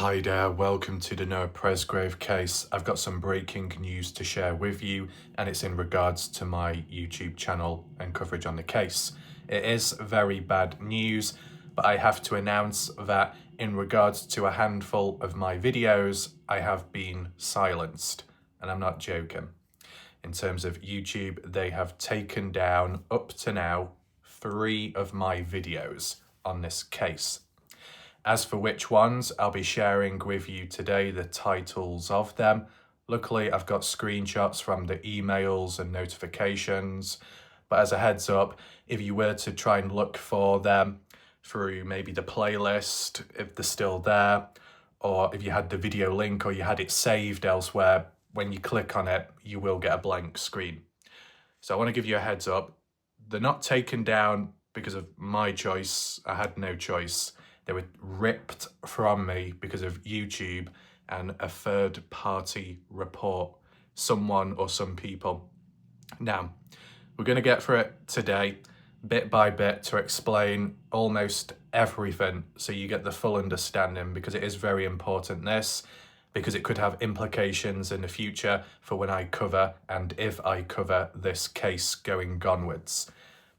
Hi there, welcome to the Noah Presgrave case. I've got some breaking news to share with you, and it's in regards to my YouTube channel and coverage on the case. It is very bad news, but I have to announce that in regards to a handful of my videos, I have been silenced, and I'm not joking. In terms of YouTube, they have taken down, up to now, 3 of my videos on this case. As for which ones, I'll be sharing with you today the titles of them. Luckily, I've got screenshots from the emails and notifications. But as a heads up, if you were to try and look for them through maybe the playlist, if they're still there, or if you had the video link or you had it saved elsewhere, when you click on it, you will get a blank screen. So I want to give you a heads up. They're not taken down because of my choice. I had no choice. They were ripped from me because of YouTube and a third-party report, someone or some people. Now, we're going to get through it today, bit by bit, to explain almost everything so you get the full understanding, because it is very important, this, because it could have implications in the future for when I cover and if I cover this case going onwards,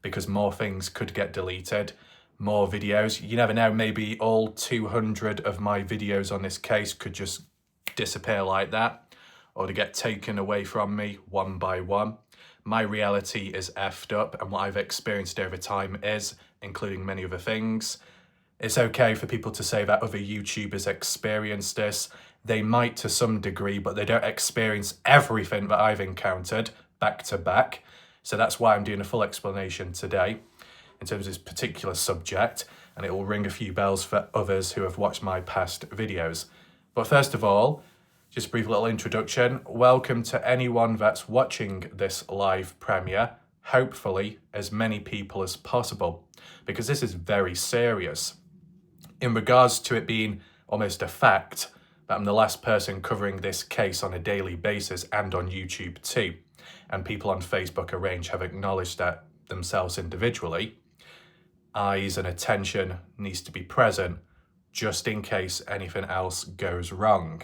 because more things could get deleted. More videos, you never know, maybe all 200 of my videos on this case could just disappear like that, or to get taken away from me one by one. My reality is effed up, and what I've experienced over time is, including many other things. It's okay for people to say that other YouTubers experience this. They might to some degree, but they don't experience everything that I've encountered back to back. So that's why I'm doing a full explanation today in terms of this particular subject, and it will ring a few bells for others who have watched my past videos. But first of all, just a brief little introduction. Welcome to anyone that's watching this live premiere, hopefully as many people as possible, because this is very serious. In regards to it being almost a fact that I'm the last person covering this case on a daily basis and on YouTube too, and people on Facebook Arrange have acknowledged that themselves individually, eyes and attention needs to be present just in case anything else goes wrong.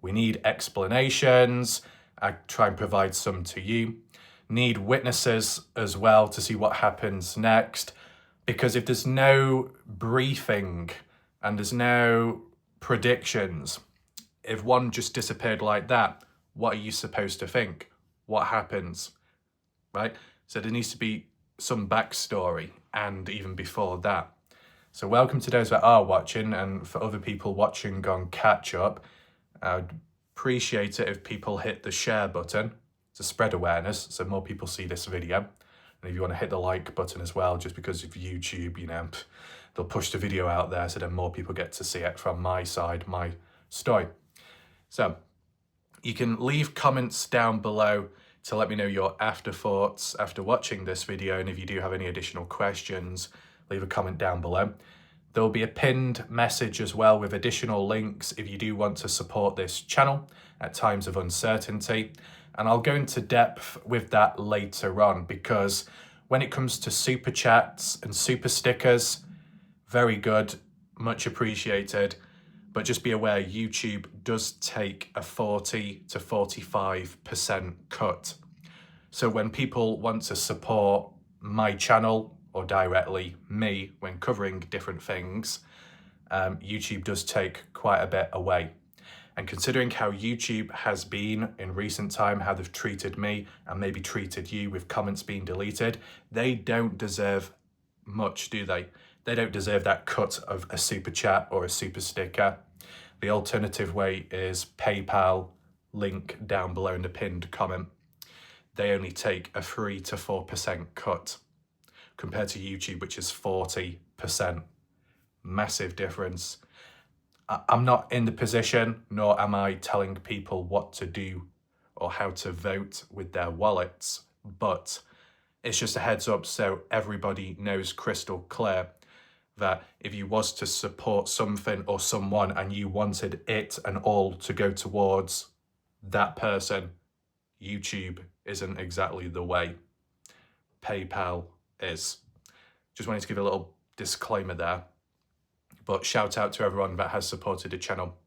We need explanations. I try and provide some to you. Need witnesses as well to see what happens next, because if there's no briefing and there's no predictions, if one just disappeared like that, what are you supposed to think? What happens, right? So there needs to be some backstory, and even before that. So welcome to those that are watching, and for other people watching on catch up, I'd appreciate it if people hit the share button to spread awareness so more people see this video. And if you want to hit the like button as well, just because of YouTube, you know, they'll push the video out there so then more people get to see it from my side, my story. So you can leave comments down below to let me know your afterthoughts after watching this video, and if you do have any additional questions, leave a comment down below. There will be a pinned message as well with additional links if you do want to support this channel at times of uncertainty, and I'll go into depth with that later on, because when it comes to super chats and super stickers, very good, much appreciated. But just be aware, YouTube does take a 40 to 45% cut. So when people want to support my channel or directly me when covering different things, YouTube does take quite a bit away. And considering how YouTube has been in recent time, how they've treated me and maybe treated you with comments being deleted, they don't deserve much, do they? They don't deserve that cut of a super chat or a super sticker. The alternative way is PayPal, link down below in the pinned comment. They only take a 3 to 4% cut compared to YouTube, which is 40%. Massive difference. I'm not in the position, nor am I telling people what to do or how to vote with their wallets, but it's just a heads up so everybody knows crystal clear that if you was to support something or someone and you wanted it and all to go towards that person, YouTube isn't exactly the way. PayPal is. Just wanted to give a little disclaimer there. But shout out to everyone that has supported the channel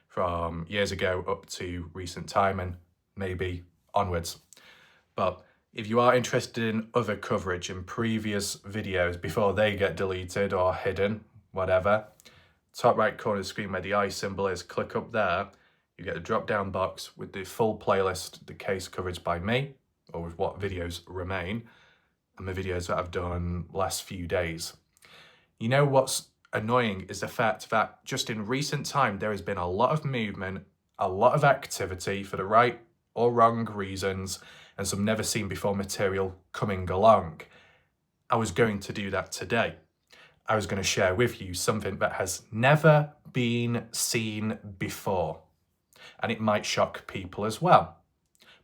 from years ago up to recent time and maybe onwards. But if you are interested in other coverage in previous videos before they get deleted or hidden, whatever, top right corner of the screen where the eye symbol is, click up there. You get a drop down box with the full playlist, the case coverage by me, or with what videos remain, and the videos that I've done last few days. You know what's annoying is the fact that just in recent time there has been a lot of movement, a lot of activity for the right or wrong reasons, and some never seen before material coming along. I was going to do that today. I was going to share with you something that has never been seen before, and it might shock people as well.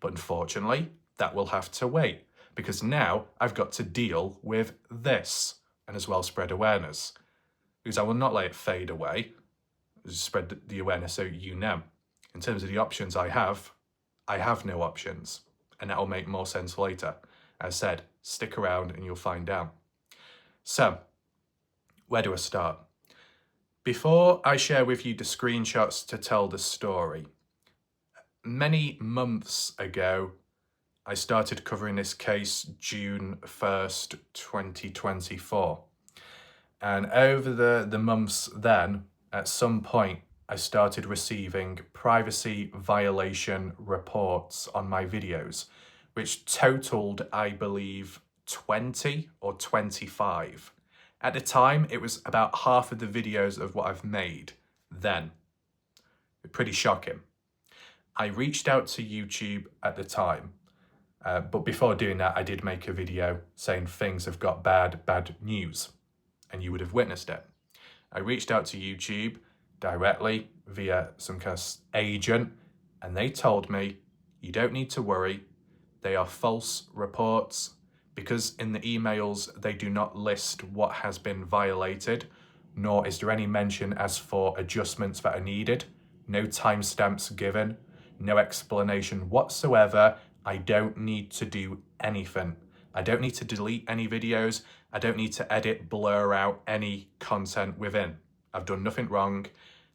But unfortunately, that will have to wait, because now I've got to deal with this, and as well spread awareness. Because I will not let it fade away, spread the awareness so you know. In terms of the options I have no options, and that will make more sense later. As said, stick around and you'll find out. So, where do I start? Before I share with you the screenshots to tell the story, many months ago, I started covering this case June 1st, 2024. And over the months then, at some point, I started receiving privacy violation reports on my videos, which totaled, I believe, 20 or 25. At the time, it was about half of the videos of what I've made then. Pretty shocking. I reached out to YouTube at the time, but before doing that, I did make a video saying things have got bad news, and you would have witnessed it. I reached out to YouTube directly via some kind of agent, and they told me, you don't need to worry, they are false reports, because in the emails they do not list what has been violated, nor is there any mention as for adjustments that are needed, no timestamps given, no explanation whatsoever. I don't need to do anything. I don't need to delete any videos. I don't need to edit, blur out any content within. I've done nothing wrong.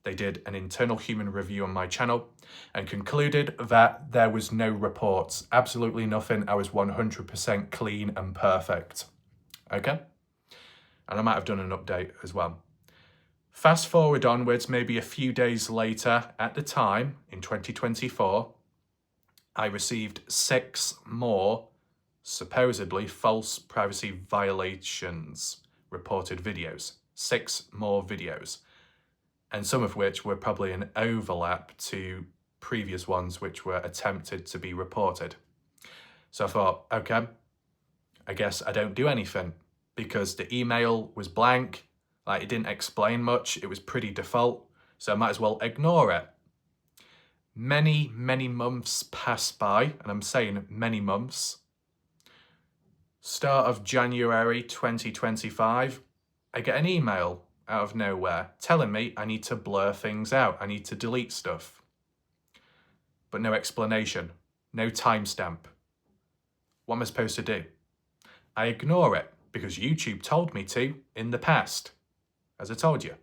They did an internal human review on my channel and concluded that there was no reports, absolutely nothing. I was 100% clean and perfect. Okay? And I might have done an update as well. Fast forward onwards, maybe a few days later, at the time, in 2024, I received 6 more supposedly false privacy violations reported videos. 6 more videos. And some of which were probably an overlap to previous ones which were attempted to be reported. So I thought, okay, I guess I don't do anything, because the email was blank, like it didn't explain much, it was pretty default, so I might as well ignore it. Many months passed by, and I'm saying many months. Start of January 2025, I get an email out of nowhere telling me I need to blur things out, I need to delete stuff. But no explanation, no timestamp. What am I supposed to do? I ignore it because YouTube told me to in the past, as I told you.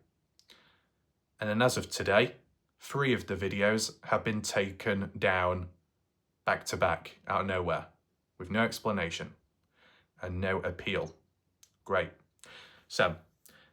And then as of today, 3 of the videos have been taken down back to back out of nowhere with no explanation and no appeal. Great. So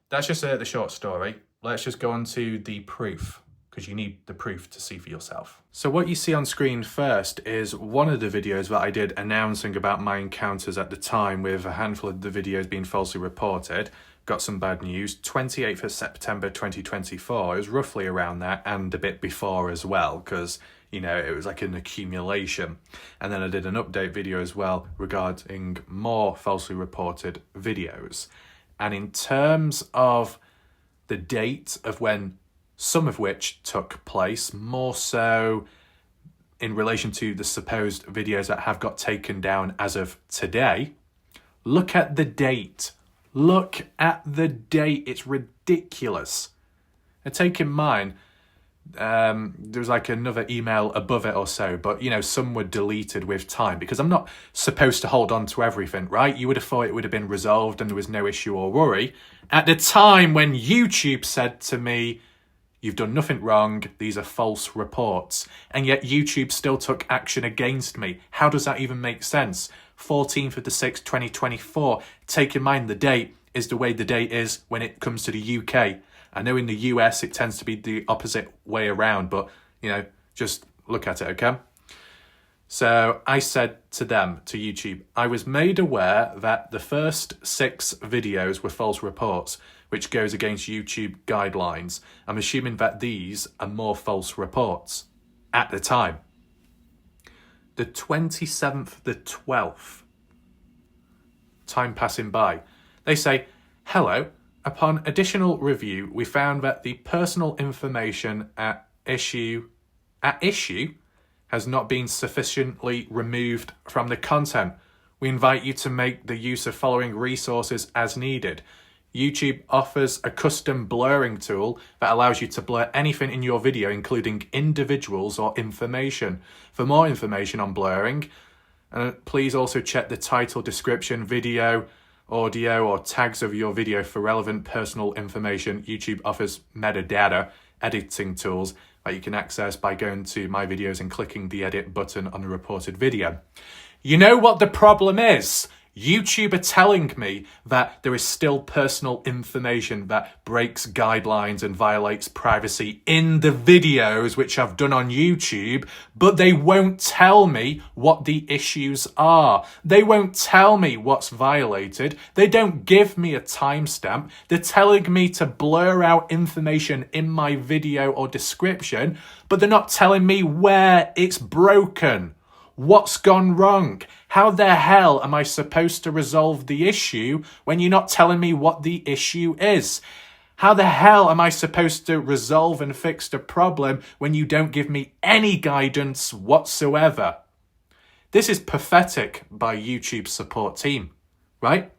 that's just the short story. Let's just go on to the proof, because you need the proof to see for yourself. So what you see on screen first is one of the videos that I did announcing about my encounters at the time, with a handful of the videos being falsely reported. Got some bad news. 28th of September 2024, it was roughly around that, and a bit before as well, because you know, it was like an accumulation. And then I did an update video as well regarding more falsely reported videos. And in terms of the date of when some of which took place, more so in relation to the supposed videos that have got taken down as of today, look at the date. Look at the date. It's ridiculous. And take in mind, there was like another email above it or so, but some were deleted with time because I'm not supposed to hold on to everything, right? You would have thought it would have been resolved and there was no issue or worry at the time when YouTube said to me, you've done nothing wrong, these are false reports. And yet YouTube still took action against me. How does that even make sense? 14th of the 6th, 2024. Take in mind the date is the way the date is when it comes to the UK. I know in the US it tends to be the opposite way around, but, just look at it, okay? So I said to them, to YouTube, I was made aware that the first 6 videos were false reports, which goes against YouTube guidelines. I'm assuming that these are more false reports at the time. The 27th, the 12th, time passing by, they say, hello, upon additional review, we found that the personal information at issue has not been sufficiently removed from the content. We invite you to make the use of following resources as needed. YouTube offers a custom blurring tool that allows you to blur anything in your video, including individuals or information. For more information on blurring, please also check the title, description, video, audio, or tags of your video for relevant personal information. YouTube offers metadata editing tools that you can access by going to my videos and clicking the edit button on the reported video. You know what the problem is? YouTube are telling me that there is still personal information that breaks guidelines and violates privacy in the videos which I've done on YouTube, but they won't tell me what the issues are. They won't tell me what's violated. They don't give me a timestamp. They're telling me to blur out information in my video or description, but they're not telling me where it's broken. What's gone wrong? How the hell am I supposed to resolve the issue when you're not telling me what the issue is? How the hell am I supposed to resolve and fix the problem when you don't give me any guidance whatsoever? This is pathetic by YouTube's support team, right?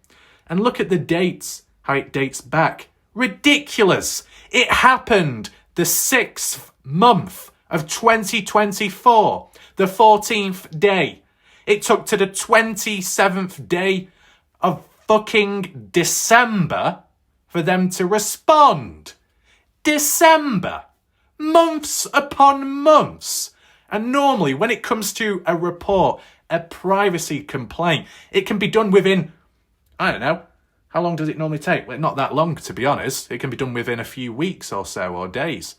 And look at the dates, how it dates back. Ridiculous! It happened the 6th month of 2024, the 14th day. It took to the 27th day of fucking December for them to respond. December. Months upon months. And normally when it comes to a report, a privacy complaint, it can be done within, I don't know, how long does it normally take? Well, not that long, to be honest. It can be done within a few weeks or so, or days.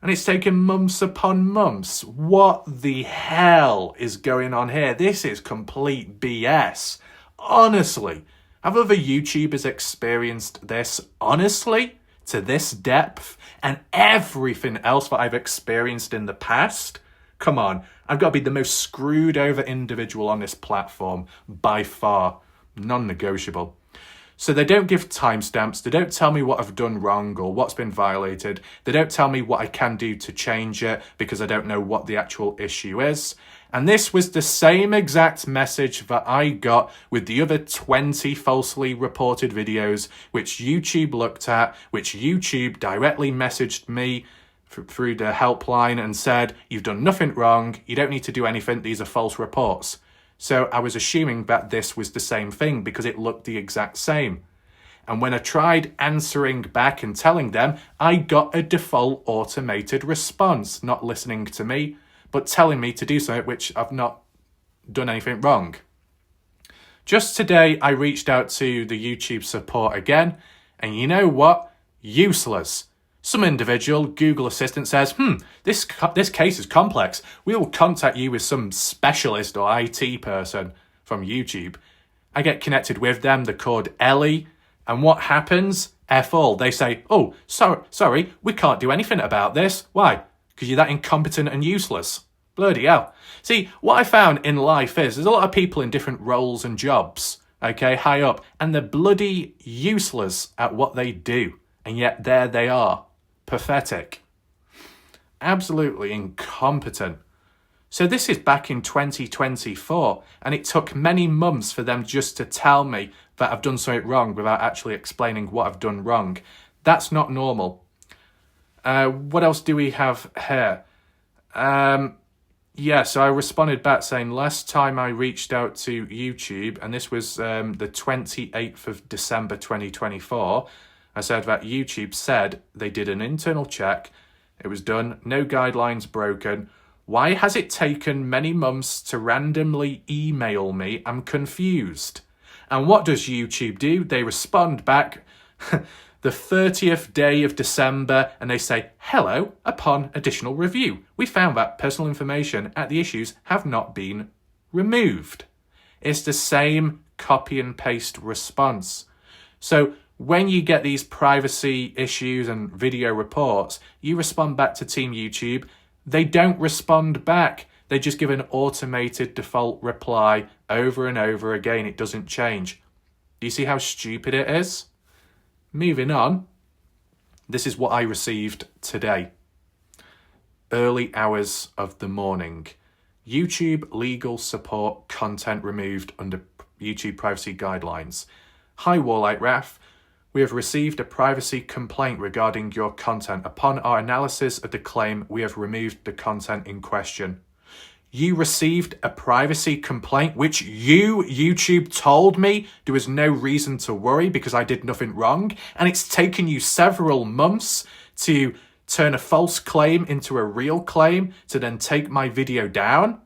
And it's taken months upon months. What the hell is going on here? This is complete BS. Honestly, have other YouTubers experienced this, honestly, to this depth? And everything else that I've experienced in the past? Come on, I've got to be the most screwed over individual on this platform, by far. Non-negotiable. So they don't give timestamps, they don't tell me what I've done wrong or what's been violated, they don't tell me what I can do to change it because I don't know what the actual issue is. And this was the same exact message that I got with the other 20 falsely reported videos which YouTube looked at, which YouTube directly messaged me through the helpline and said, you've done nothing wrong, you don't need to do anything, these are false reports. So I was assuming that this was the same thing because it looked the exact same. And when I tried answering back and telling them, I got a default automated response, not listening to me, but telling me to do something which I've not done anything wrong. Just today, I reached out to the YouTube support again, and you know what? Useless. Some individual Google Assistant says, this case is complex. We will contact you with some specialist or IT person from YouTube. I get connected with them, they're called Ellie, and what happens? F all. They say, oh, sorry, we can't do anything about this. Why? Because you're that incompetent and useless. Bloody hell. See, what I found in life is there's a lot of people in different roles and jobs, okay, high up, and they're bloody useless at what they do. And yet there they are. Pathetic. Absolutely incompetent. So this is back in 2024, and it took many months for them just to tell me that I've done something wrong without actually explaining what I've done wrong. That's not normal. What else do we have here? Yeah, so I responded back saying last time I reached out to YouTube, and this was the 28th of December 2024, I said that YouTube said they did an internal check, it was done, no guidelines broken. Why has it taken many months to randomly email me? I'm confused. And what does YouTube do? They respond back the 30th day of December, and they say, hello, upon additional review, we found that personal information at the issues have not been removed. It's the same copy and paste response. So when you get these privacy issues and video reports, you respond back to Team YouTube. They don't respond back. They just give an automated default reply over and over again. It doesn't change. Do you see how stupid it is? Moving on, this is what I received today. Early hours of the morning. YouTube legal support content removed under YouTube privacy guidelines. Hi, Warlight Raf. We have received a privacy complaint regarding your content. Upon our analysis of the claim, we have removed the content in question. You received a privacy complaint, which you, YouTube, told me there was no reason to worry because I did nothing wrong. And it's taken you several months to turn a false claim into a real claim to then take my video down.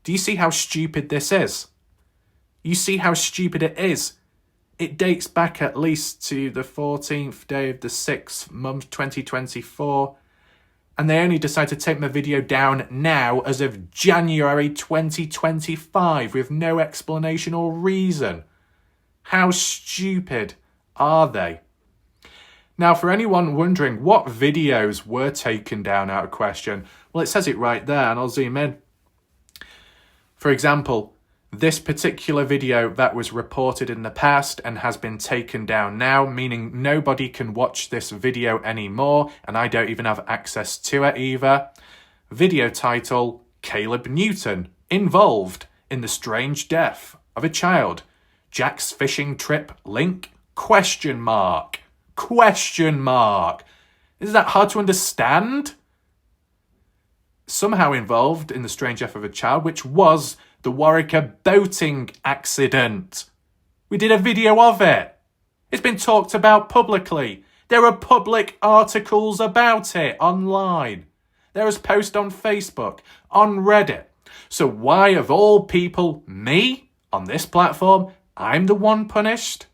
Do you see how stupid this is? You see how stupid it is? It dates back at least to the 14th day of the 6th month, 2024. And they only decide to take my video down now as of January 2025 with no explanation or reason. How stupid are they? Now, for anyone wondering what videos were taken down out of question, well, it says it right there, and I'll zoom in. For example, this particular video that was reported in the past and has been taken down now, meaning nobody can watch this video anymore, and I don't even have access to it either. Video title, Caleb Newton, involved in the strange death of a child. Jack's fishing trip link, question mark. Question mark. Is that hard to understand? Somehow involved in the strange death of a child, which was the Warwicker boating accident. We did a video of it. It's been talked about publicly. There are public articles about it online. There is posts on Facebook, on Reddit. So why, of all people, me, on this platform, I'm the one punished?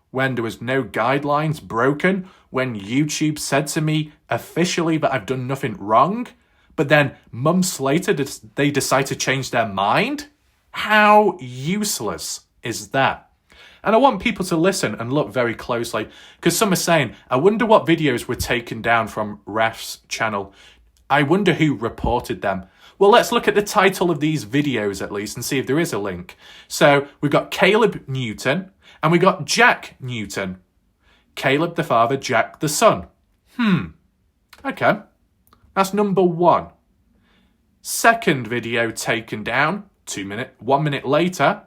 When there was no guidelines broken, when YouTube said to me officially that I've done nothing wrong, but then months later they decide to change their mind? How useless is that? And I want people to listen and look very closely, because some are saying, I wonder what videos were taken down from Raf's channel. I wonder who reported them. Well, let's look at the title of these videos at least and see if there is a link. So we've got Caleb Newton and we got Jack Newton. Caleb the father, Jack the son. Okay. That's number one. Second video taken down, 1 minute later.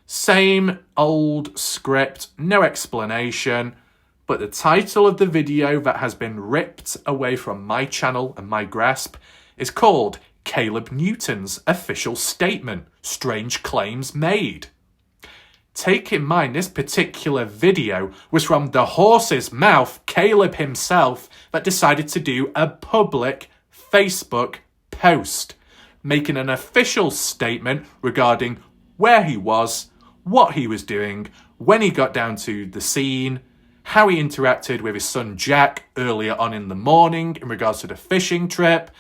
Same old script, no explanation, but the title of the video that has been ripped away from my channel and my grasp is called Caleb Newton's Official Statement, Strange Claims Made. Take in mind, this particular video was from the horse's mouth, Caleb himself, that decided to do a public Facebook post, making an official statement regarding where he was, what he was doing, when he got down to the scene, how he interacted with his son Jack earlier on in the morning in regards to the fishing trip,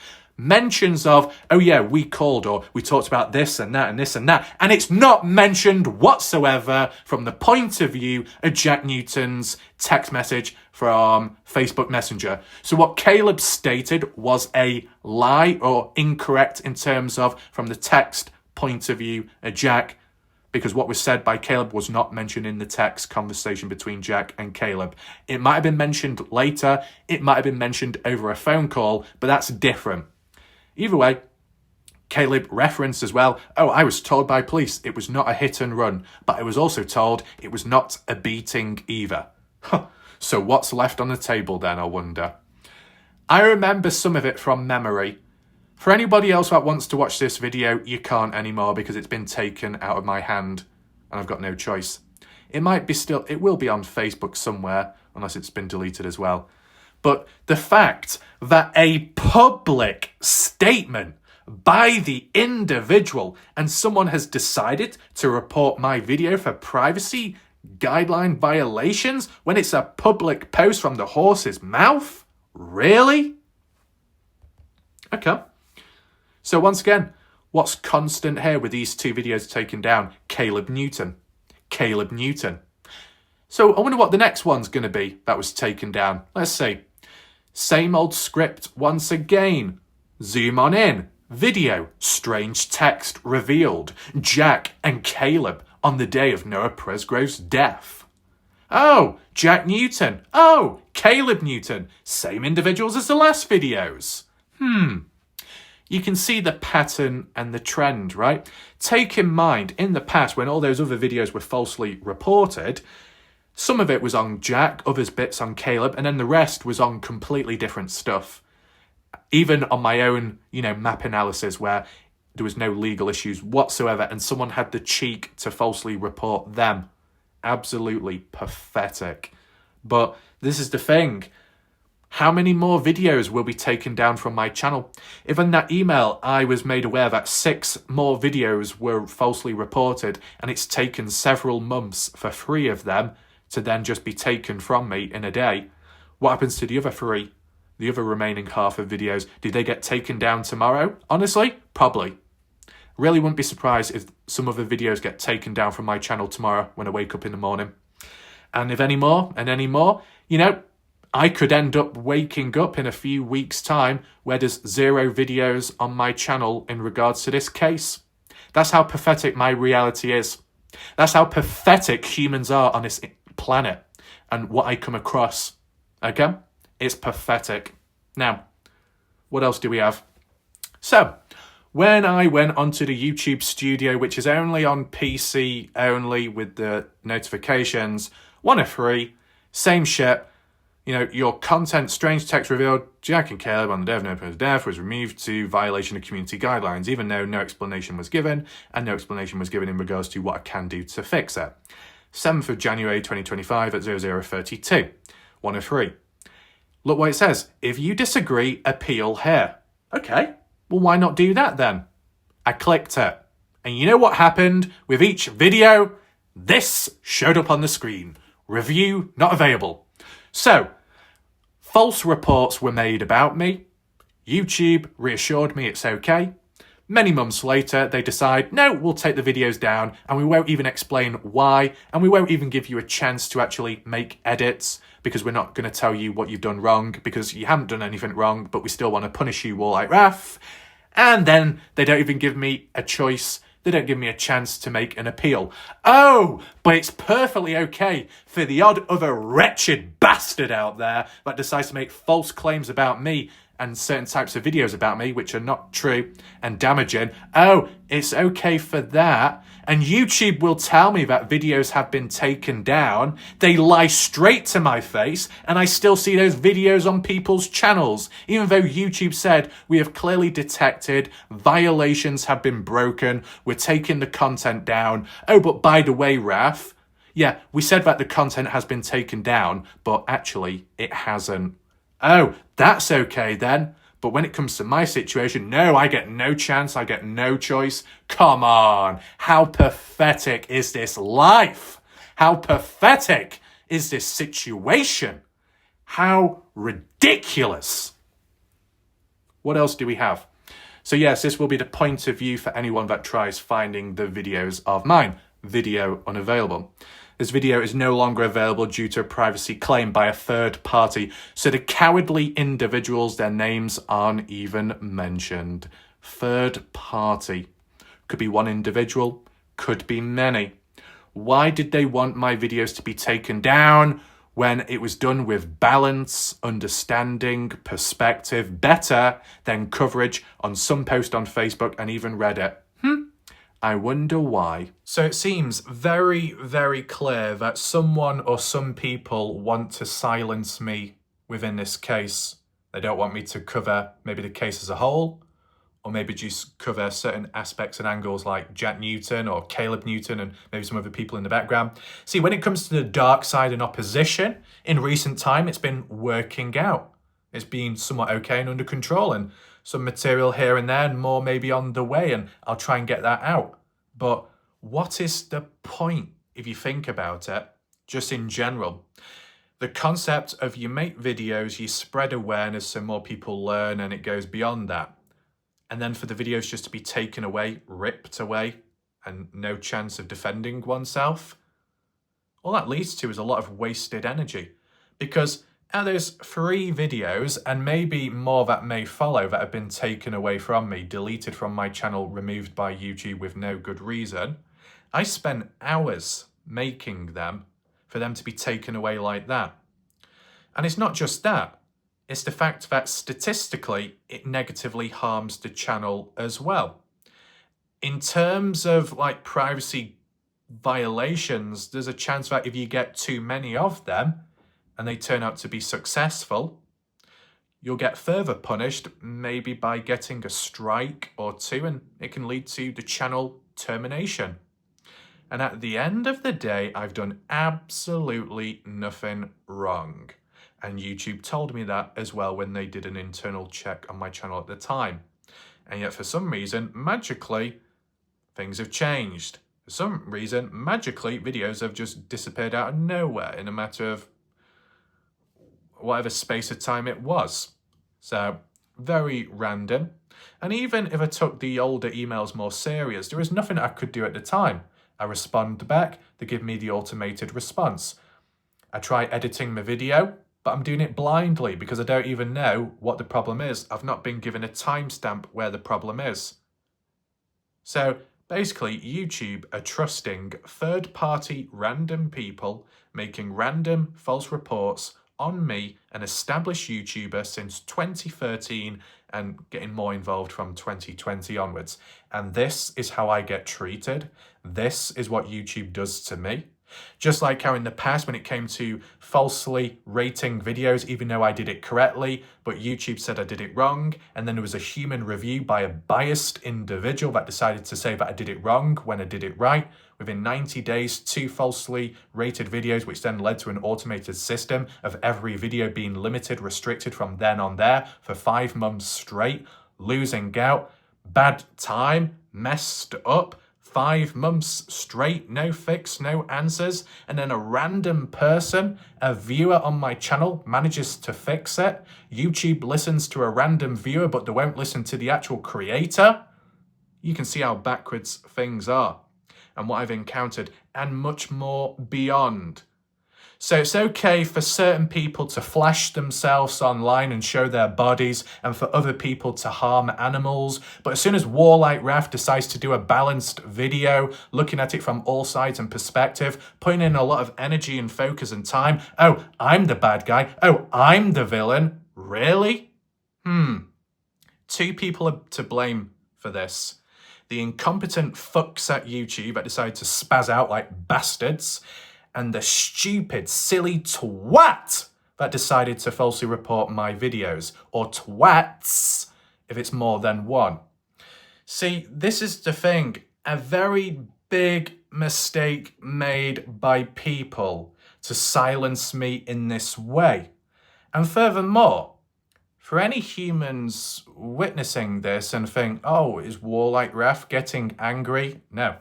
mentions of, oh yeah, we called or we talked about this and that and this and that, and it's not mentioned whatsoever from the point of view of Jack Newton's text message from Facebook Messenger. So what Caleb stated was a lie or incorrect in terms of from the text point of view of Jack, because what was said by Caleb was not mentioned in the text conversation between Jack and Caleb. It might have been mentioned later, it might have been mentioned over a phone call, but that's different. Either way, Caleb referenced as well, oh, I was told by police it was not a hit and run, but I was also told it was not a beating either. So what's left on the table then, I wonder? I remember some of it from memory. For anybody else that wants to watch this video, you can't anymore because it's been taken out of my hand and I've got no choice. It will be on Facebook somewhere, unless it's been deleted as well. But the fact that a public statement by the individual and someone has decided to report my video for privacy guideline violations when it's a public post from the horse's mouth? Really? Okay. So once again, what's constant here with these two videos taken down? Caleb Newton. Caleb Newton. So I wonder what the next one's going to be that was taken down. Let's see. Same old script once again. Zoom on in. Video. Strange text revealed. Jack and Caleb on the day of Noah Presgrove's death. Oh, Jack Newton. Oh, Caleb Newton. Same individuals as the last videos. You can see the pattern and the trend, right? Take in mind, in the past, when all those other videos were falsely reported, some of it was on Jack, others bits on Caleb, and then the rest was on completely different stuff. Even on my own, map analysis where there was no legal issues whatsoever and someone had the cheek to falsely report them. Absolutely pathetic. But this is the thing. How many more videos will be taken down from my channel? If in that email I was made aware that 6 more videos were falsely reported and it's taken several months for 3 of them to then just be taken from me in a day, what happens to the other 3? The other remaining half of videos, do they get taken down tomorrow? Honestly, probably. Really wouldn't be surprised if some other videos get taken down from my channel tomorrow when I wake up in the morning. And if any more, I could end up waking up in a few weeks' time where there's 0 videos on my channel in regards to this case. That's how pathetic my reality is. That's how pathetic humans are on this planet and what I come across. Okay? It's pathetic. Now, what else do we have? So, when I went onto the YouTube studio, which is only on PC only with the notifications, 1 of 3, same shit. Your content, strange text revealed, Jack and Caleb on the day of Noah's death was removed to violation of community guidelines, even though no explanation was given, and no explanation was given in regards to what I can do to fix it. 7th of January 2025 at 0032. 1 of 3. Look what it says. If you disagree, appeal here. Okay, well, why not do that then? I clicked it. And you know what happened with each video? This showed up on the screen. Review not available. So, false reports were made about me. YouTube reassured me it's okay. Many months later, they decide, no, we'll take the videos down and we won't even explain why, and we won't even give you a chance to actually make edits because we're not going to tell you what you've done wrong because you haven't done anything wrong, but we still want to punish you all like Raph. And then they don't even give me a choice. They don't give me a chance to make an appeal. Oh, but it's perfectly okay for the odd other wretched bastard out there that decides to make false claims about me and certain types of videos about me which are not true and damaging. Oh, it's okay for that. And YouTube will tell me that videos have been taken down. They lie straight to my face and I still see those videos on people's channels. Even though YouTube said we have clearly detected violations have been broken, we're taking the content down. Oh, but by the way, Raph, yeah, we said that the content has been taken down, but actually it hasn't. Oh, that's okay then. But when it comes to my situation, no, I get no chance. I get no choice. Come on. How pathetic is this life? How pathetic is this situation? How ridiculous. What else do we have? So yes, this will be the point of view for anyone that tries finding the videos of mine. Video unavailable. This video is no longer available due to a privacy claim by a third party, so the cowardly individuals, their names aren't even mentioned. Third party. Could be one individual, could be many. Why did they want my videos to be taken down when it was done with balance, understanding, perspective, better than coverage on some post on Facebook and even Reddit? I wonder why. So it seems very, very clear that someone or some people want to silence me within this case. They don't want me to cover maybe the case as a whole, or maybe just cover certain aspects and angles like Jack Newton or Caleb Newton and maybe some other people in the background. See, when it comes to the dark side and opposition, in recent time, it's been working out. It's been somewhat okay and under control, and some material here and there and more maybe on the way, and I'll try and get that out. But what is the point if you think about it, just in general? The concept of you make videos, you spread awareness so more people learn, and it goes beyond that. And then for the videos just to be taken away, ripped away, and no chance of defending oneself, all that leads to is a lot of wasted energy. Because out of those 3 videos, and maybe more that may follow that have been taken away from me, deleted from my channel, removed by YouTube with no good reason, I spent hours making them for them to be taken away like that. And it's not just that. It's the fact that statistically, it negatively harms the channel as well. In terms of like privacy violations, there's a chance that if you get too many of them and they turn out to be successful, you'll get further punished, maybe by getting a strike or 2, and it can lead to the channel termination. And at the end of the day, I've done absolutely nothing wrong. And YouTube told me that as well when they did an internal check on my channel at the time. And yet for some reason, magically, things have changed. For some reason, magically, videos have just disappeared out of nowhere in a matter of whatever space of time it was. So, very random. And even if I took the older emails more serious, there was nothing I could do at the time. I respond back, they give me the automated response. I try editing my video, but I'm doing it blindly because I don't even know what the problem is. I've not been given a timestamp where the problem is. So basically, YouTube are trusting third-party random people making random false reports on me, an established YouTuber since 2013 and getting more involved from 2020 onwards. And this is how I get treated. This is what YouTube does to me. Just like how in the past when it came to falsely rating videos, even though I did it correctly, but YouTube said I did it wrong, and then there was a human review by a biased individual that decided to say that I did it wrong when I did it right. Within 90 days, 2 falsely rated videos, which then led to an automated system of every video being limited, restricted from then on there for 5 months straight, losing out, bad time, messed up, 5 months straight, no fix, no answers, and then a random person, a viewer on my channel, manages to fix it. YouTube listens to a random viewer, but they won't listen to the actual creator. You can see how backwards things are and what I've encountered, and much more beyond. So it's okay for certain people to flash themselves online and show their bodies, and for other people to harm animals. But as soon as Warlike Raf decides to do a balanced video, looking at it from all sides and perspective, putting in a lot of energy and focus and time, oh, I'm the bad guy. Oh, I'm the villain. Really? 2 people are to blame for this. The incompetent fucks at YouTube that decide to spaz out like bastards, and the stupid, silly twat that decided to falsely report my videos, or twats if it's more than one. See, this is the thing, a very big mistake made by people to silence me in this way. And furthermore, for any humans witnessing this and think, oh, is Warlike Raf getting angry? No,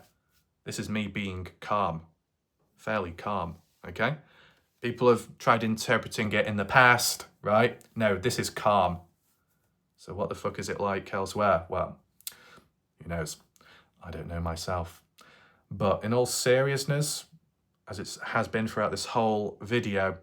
this is me being calm. Fairly calm, okay? People have tried interpreting it in the past, right? No, this is calm. So what the fuck is it like elsewhere? Well, who knows? I don't know myself. But in all seriousness, as it has been throughout this whole video,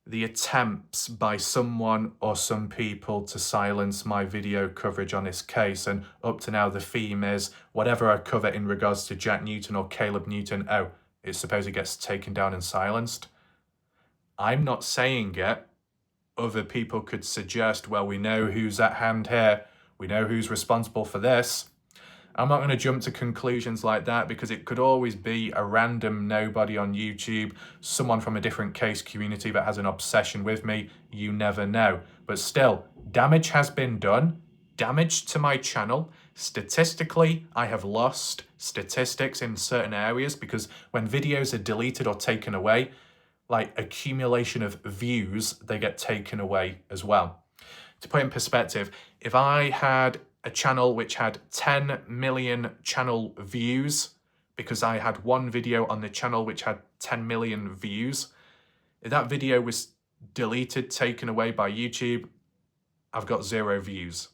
the attempts by someone or some people to silence my video coverage on this case, and up to now the theme is whatever I cover in regards to Jack Newton or Caleb Newton, oh, it supposedly gets taken down and silenced. I'm not saying it. Other people could suggest, well, we know who's at hand here. We know who's responsible for this. I'm not going to jump to conclusions like that because it could always be a random nobody on YouTube, someone from a different case community that has an obsession with me. You never know. But still, damage has been done. Damage to my channel. Statistically, I have lost statistics in certain areas because when videos are deleted or taken away, like accumulation of views, they get taken away as well. To put in perspective, if I had a channel which had 10 million channel views, because I had one video on the channel which had 10 million views, if that video was deleted, taken away by YouTube, I've got 0 views.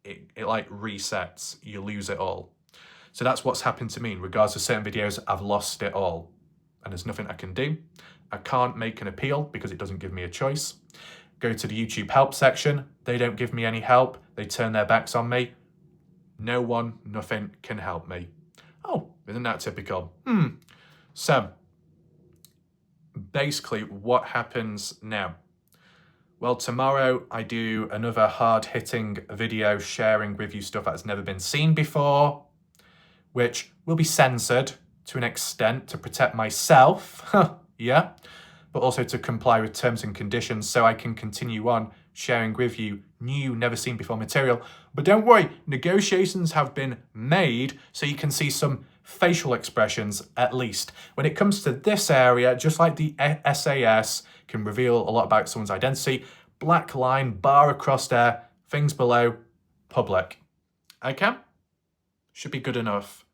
It like resets, you lose it all. So that's what's happened to me. In regards to certain videos, I've lost it all. And there's nothing I can do. I can't make an appeal because it doesn't give me a choice. Go to the YouTube help section. They don't give me any help. They turn their backs on me. No one, nothing can help me. Oh, isn't that typical? So, basically, what happens now? Well, tomorrow I do another hard-hitting video sharing with you stuff that's never been seen before, which will be censored to an extent to protect myself, yeah, but also to comply with terms and conditions so I can continue on sharing with you new, never seen before material. But don't worry, negotiations have been made so you can see some facial expressions at least. When it comes to this area, just like the SAS can reveal a lot about someone's identity, black line, bar across there, things below, public. Okay? Should be good enough.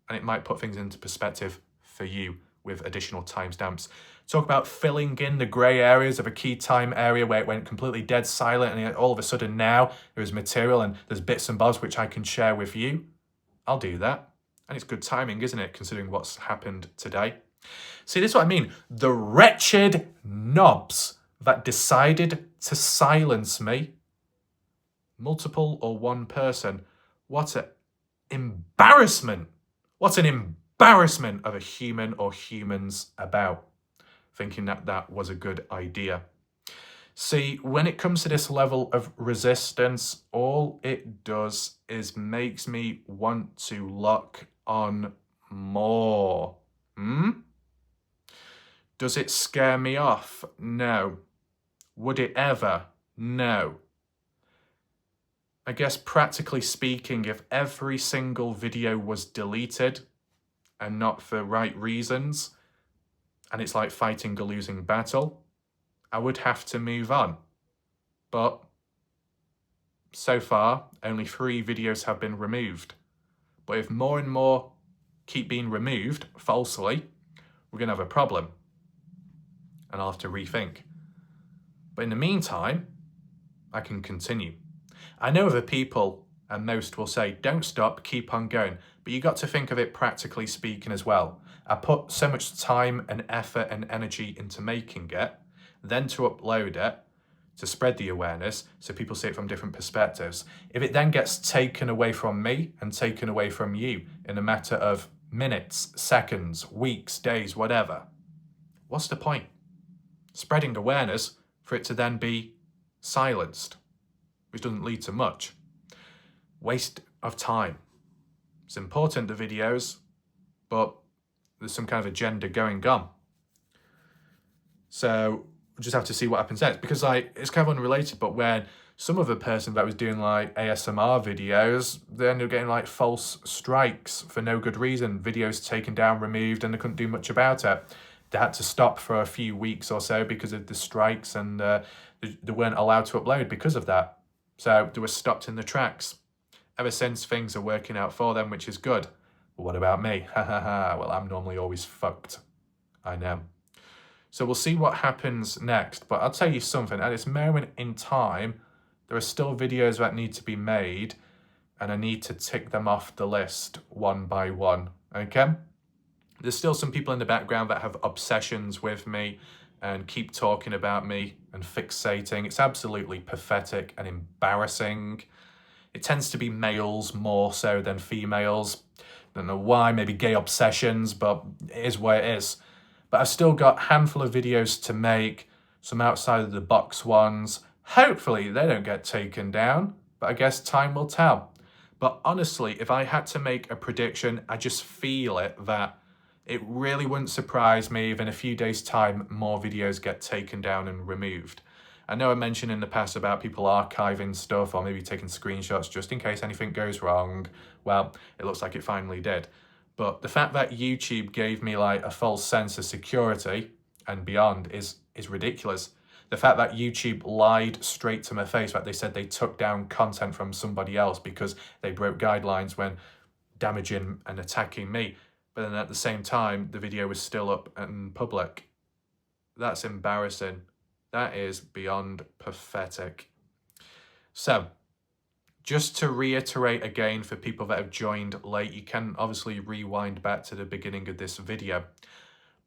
And it might put things into perspective for you with additional timestamps. Talk about filling in the grey areas of a key time area where it went completely dead silent and all of a sudden now there is material and there's bits and bobs which I can share with you. I'll do that. And it's good timing, isn't it, considering what's happened today? See, this is what I mean. The wretched knobs that decided to silence me, multiple or one person, what an embarrassment. What an embarrassment of a human or humans about thinking that that was a good idea. See, when it comes to this level of resistance, all it does is makes me want to lock on more. Does it scare me off? No. Would it ever? No. I guess practically speaking, if every single video was deleted and not for right reasons, and it's like fighting a losing battle, I would have to move on. But so far, only 3 videos have been removed. But if more and more keep being removed falsely, we're going to have a problem. And I'll have to rethink. But in the meantime, I can continue. I know other people, and most will say, don't stop, keep on going. But you got to think of it practically speaking as well. I put so much time and effort and energy into making it, then to upload it, to spread the awareness so people see it from different perspectives. If it then gets taken away from me and taken away from you in a matter of minutes, seconds, weeks, days, whatever, what's the point? Spreading awareness for it to then be silenced, which doesn't lead to much. Waste of time. It's important, the videos, but there's some kind of agenda going on. So we'll just have to see what happens next, because it's kind of unrelated, but when some other person that was doing like ASMR videos, they ended up getting like false strikes for no good reason, videos taken down, removed, and they couldn't do much about it. They had to stop for a few weeks or so because of the strikes, and they weren't allowed to upload because of that. So they were stopped in the tracks. Ever since, things are working out for them, which is good. But what about me? Well, I'm normally always fucked. I know. So we'll see what happens next. But I'll tell you something. At this moment in time, there are still videos that need to be made, and I need to tick them off the list one by one. Okay? There's still some people in the background that have obsessions with me and keep talking about me and fixating. It's absolutely pathetic and embarrassing. It tends to be males more so than females. Don't know why, maybe gay obsessions, but it is what it is. But I've still got a handful of videos to make, some outside of the box ones. Hopefully they don't get taken down, but I guess time will tell. But honestly, if I had to make a prediction, I just feel it that it really wouldn't surprise me if in a few days' time more videos get taken down and removed. I know I mentioned in the past about people archiving stuff or maybe taking screenshots just in case anything goes wrong. Well, it looks like it finally did. But the fact that YouTube gave me like a false sense of security and beyond is ridiculous. The fact that YouTube lied straight to my face, that they said they took down content from somebody else because they broke guidelines when damaging and attacking me. But then at the same time, the video was still up and public. That's embarrassing. That is beyond pathetic. So, just to reiterate again for people that have joined late, you can obviously rewind back to the beginning of this video.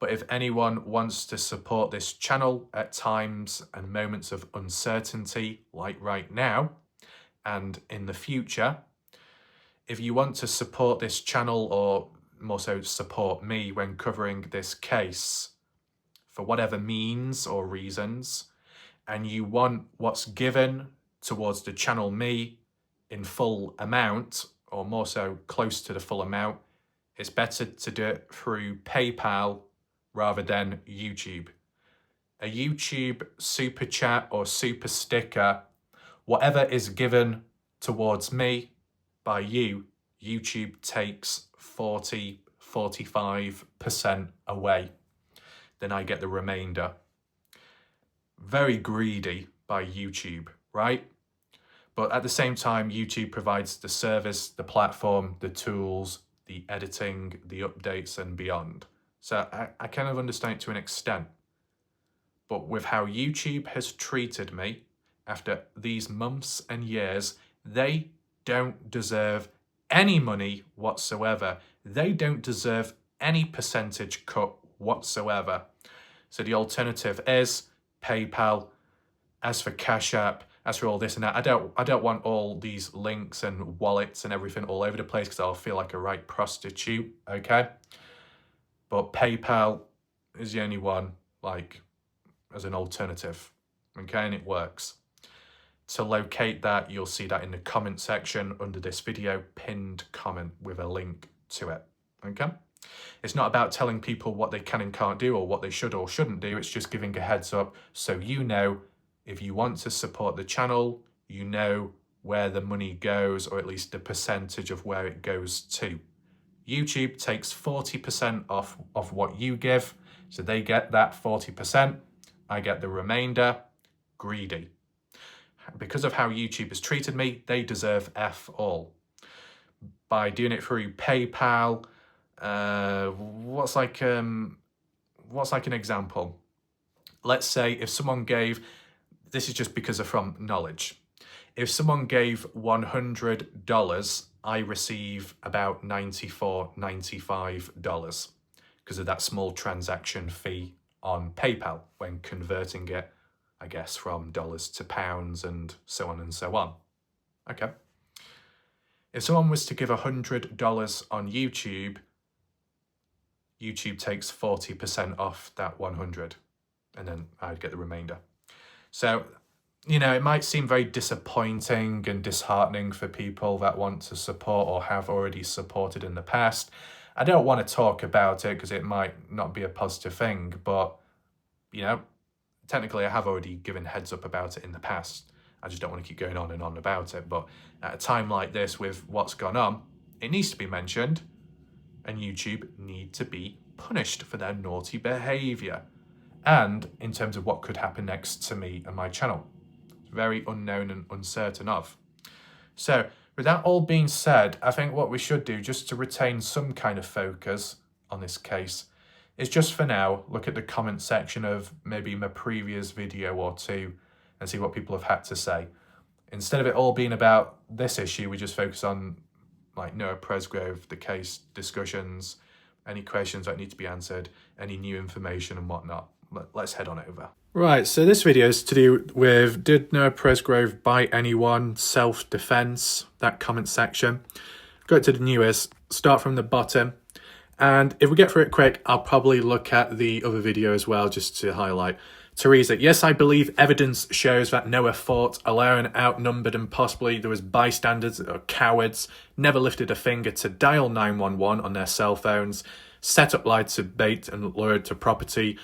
But if anyone wants to support this channel at times and moments of uncertainty, like right now, and in the future, if you want to support this channel or more so support me when covering this case for whatever means or reasons, and you want what's given towards the channel me in full amount, or more so close to the full amount, it's better to do it through PayPal rather than YouTube. A YouTube super chat or super sticker, whatever is given towards me by you, YouTube takes 45% away. Then I get the remainder. Very greedy by YouTube, right? But at the same time, YouTube provides the service, the platform, the tools, the editing, the updates and beyond. So I kind of understand it to an extent. But with how YouTube has treated me after these months and years, they don't deserve any money whatsoever. They don't deserve any percentage cut whatsoever. So the alternative is PayPal. As for Cash App, as for all this and that, I don't want all these links and wallets and everything all over the place because I'll feel like a right prostitute, okay? But PayPal is the only one, like, as an alternative, okay? And it works. To locate that, you'll see that in the comment section under this video, pinned comment with a link to it, okay? It's not about telling people what they can and can't do or what they should or shouldn't do. It's just giving a heads up so you know if you want to support the channel, you know where the money goes, or at least the percentage of where it goes to. YouTube takes 40% off of what you give, so they get that 40%. I get the remainder. Greedy. Because of how YouTube has treated me, they deserve F all. By doing it through PayPal, what's like an example? Let's say if someone gave, this is just because of from knowledge. If someone gave $100, I receive about $94, $95 because of that small transaction fee on PayPal when converting it, I guess, from dollars to pounds and so on and so on. Okay. If someone was to give $100 on YouTube, YouTube takes 40% off that 100 and then I'd get the remainder. So, you know, it might seem very disappointing and disheartening for people that want to support or have already supported in the past. I don't want to talk about it because it might not be a positive thing, but, you know, technically I have already given heads up about it in the past. I just don't want to keep going on and on about it. But at a time like this with what's gone on, it needs to be mentioned and YouTube need to be punished for their naughty behaviour. And in terms of what could happen next to me and my channel. It's very unknown and uncertain of. So with that all being said, I think what we should do just to retain some kind of focus on this case is just for now, look at the comment section of maybe my previous video or two and see what people have had to say. Instead of it all being about this issue, we just focus on like Noah Presgrove, the case discussions, any questions that need to be answered, any new information and whatnot. Let's head on over. Right, so this video is to do with, did Noah Presgrove bite anyone? Self-defense, that comment section. Go to the newest, start from the bottom. And if we get through it quick, I'll probably look at the other video as well, just to highlight. Teresa, yes, I believe evidence shows that Noah fought alone, outnumbered, and possibly there was bystanders or cowards, never lifted a finger to dial 911 on their cell phones, set up lights of bait and lured to property,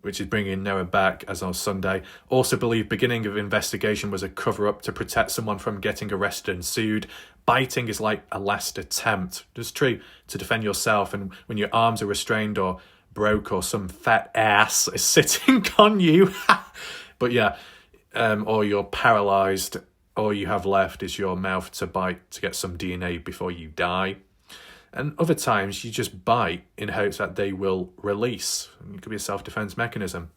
which is bringing Noah back as on Sunday. Also believe beginning of investigation was a cover-up to protect someone from getting arrested and sued. Biting is like a last attempt. It's true, to defend yourself, and when your arms are restrained or broke or some fat ass is sitting on you. But yeah, or you're paralyzed, all you have left is your mouth to bite to get some DNA before you die. And other times you just bite in hopes that they will release. It could be a self-defense mechanism.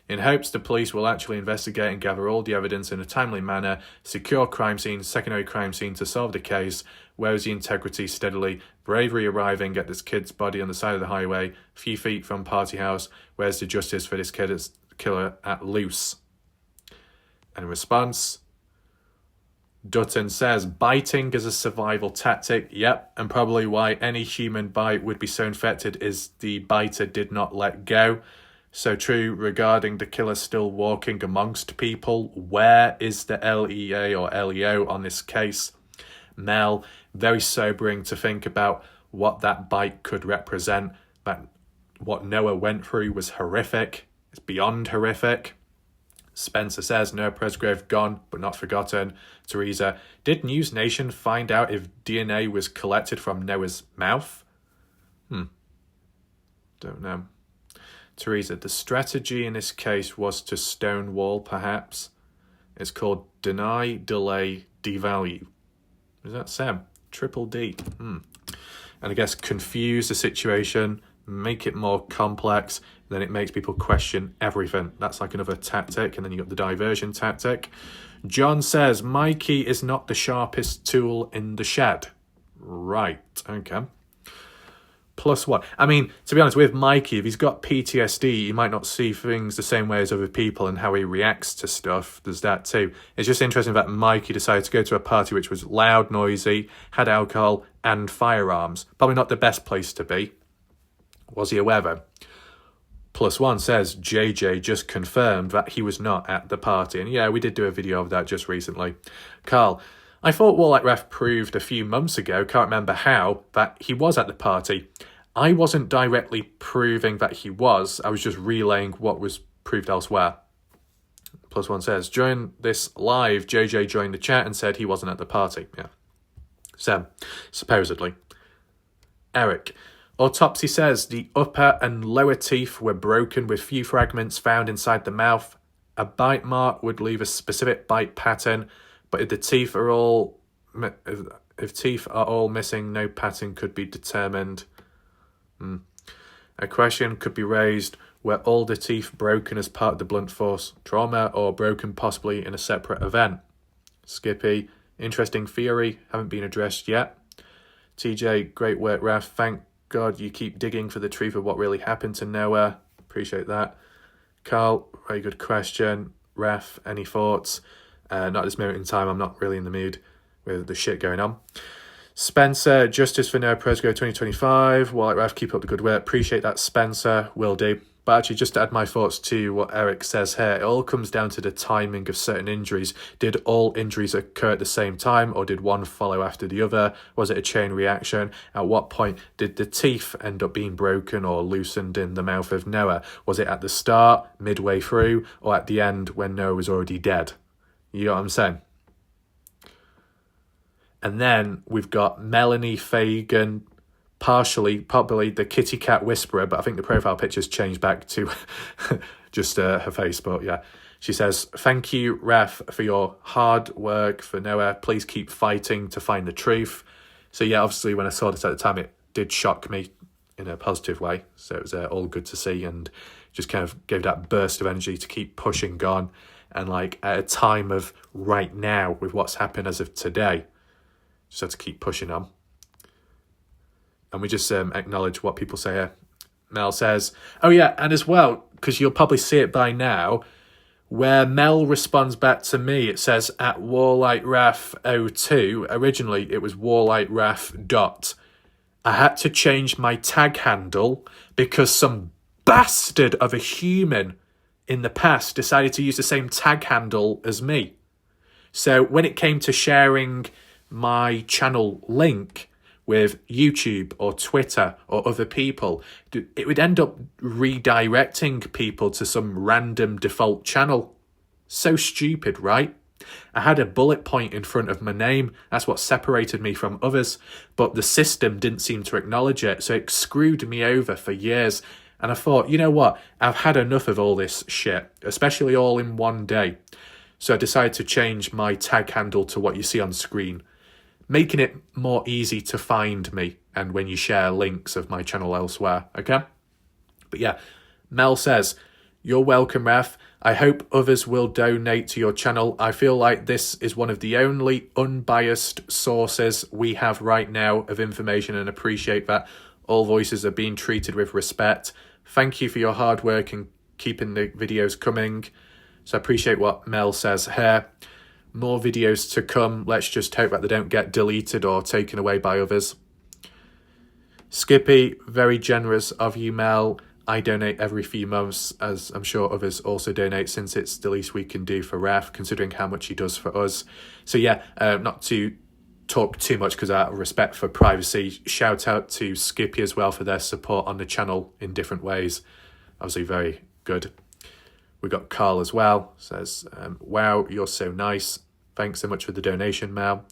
In hopes the police will actually investigate and gather all the evidence in a timely manner, secure crime scene, secondary crime scene to solve the case, where's the integrity steadily, bravery arriving at this kid's body on the side of the highway, a few feet from party house, where's the justice for this killer at loose? And in response, Dutton says, biting is a survival tactic. Yep, and probably why any human bite would be so infected is the biter did not let go. So true regarding the killer still walking amongst people. Where is the LEA or LEO on this case? Mel, very sobering to think about what that bite could represent. That what Noah went through was horrific. It's beyond horrific. Spencer says, no, Presgrave gone, but not forgotten. Teresa, did News Nation find out if DNA was collected from Noah's mouth? Don't know. Teresa, the strategy in this case was to stonewall, perhaps. It's called deny, delay, devalue. Is that Sam? Triple D. And I guess confuse the situation, make it more complex, then it makes people question everything. That's like another tactic, and then you got the diversion tactic. John says, Mikey is not the sharpest tool in the shed. Right, okay. Plus what? I mean, to be honest, with Mikey, if he's got PTSD, he might not see things the same way as other people and how he reacts to stuff. There's that too. It's just interesting that Mikey decided to go to a party which was loud, noisy, had alcohol and firearms. Probably not the best place to be. Was he aware though? Plus one says JJ just confirmed that he was not at the party. And yeah, we did do a video of that just recently. Carl, I thought Warlike Ref proved a few months ago, can't remember how, that he was at the party. I wasn't directly proving that he was. I was just relaying what was proved elsewhere. Plus one says, during this live, JJ joined the chat and said he wasn't at the party. Yeah. Sam, supposedly. Eric, autopsy says the upper and lower teeth were broken with few fragments found inside the mouth. A bite mark would leave a specific bite pattern, but if the teeth are all missing, no pattern could be determined. A question could be raised: were all the teeth broken as part of the blunt force trauma or broken possibly in a separate event? Skippy, interesting theory, haven't been addressed yet. TJ, great work, Raf. Thank God you keep digging for the truth of what really happened to Noah. Appreciate that. Carl, very good question. Raf, any thoughts? Not at this moment in time. I'm not really in the mood with the shit going on. Spencer, justice for Noah Presgrave 2025. Warlike Raf, keep up the good work. Appreciate that, Spencer. Will do. But actually, just to add my thoughts to what Eric says here, it all comes down to the timing of certain injuries. Did all injuries occur at the same time, or did one follow after the other? Was it a chain reaction? At what point did the teeth end up being broken or loosened in the mouth of Noah? Was it at the start, midway through, or at the end when Noah was already dead? You know what I'm saying? And then we've got Melanie Fagan, probably the kitty cat whisperer, but I think the profile picture's changed back to just her face. But yeah, she says, thank you, Raf, for your hard work for Noah. Please keep fighting to find the truth. So yeah, obviously when I saw this at the time, it did shock me in a positive way. So it was all good to see, and just kind of gave that burst of energy to keep pushing on. And like at a time of right now with what's happened as of today, just had to keep pushing on. And we just acknowledge what people say here. Mel says, oh yeah, and as well, because you'll probably see it by now, where Mel responds back to me, it says at Warlike Raf 02. Originally, it was Warlike Raf . I had to change my tag handle because some bastard of a human in the past decided to use the same tag handle as me. So when it came to sharing my channel link with YouTube or Twitter or other people, it would end up redirecting people to some random default channel. So stupid, right? I had a bullet point in front of my name. That's what separated me from others. But the system didn't seem to acknowledge it, so it screwed me over for years. And I thought, you know what? I've had enough of all this shit, especially all in one day. So I decided to change my tag handle to what you see on screen, making it more easy to find me and when you share links of my channel elsewhere, okay? But yeah, Mel says, you're welcome, Ref. I hope others will donate to your channel. I feel like this is one of the only unbiased sources we have right now of information and appreciate that all voices are being treated with respect. Thank you for your hard work and keeping the videos coming. So I appreciate what Mel says here. More videos to come. Let's just hope that they don't get deleted or taken away by others. Skippy, very generous of you, Mel. I donate every few months, as I'm sure others also donate, since it's the least we can do for Ref, considering how much he does for us. So yeah, not to talk too much because out of respect for privacy, shout out to Skippy as well for their support on the channel in different ways. Obviously very good. We got Carl as well, says, wow, you're so nice. Thanks so much for the donation, Mel.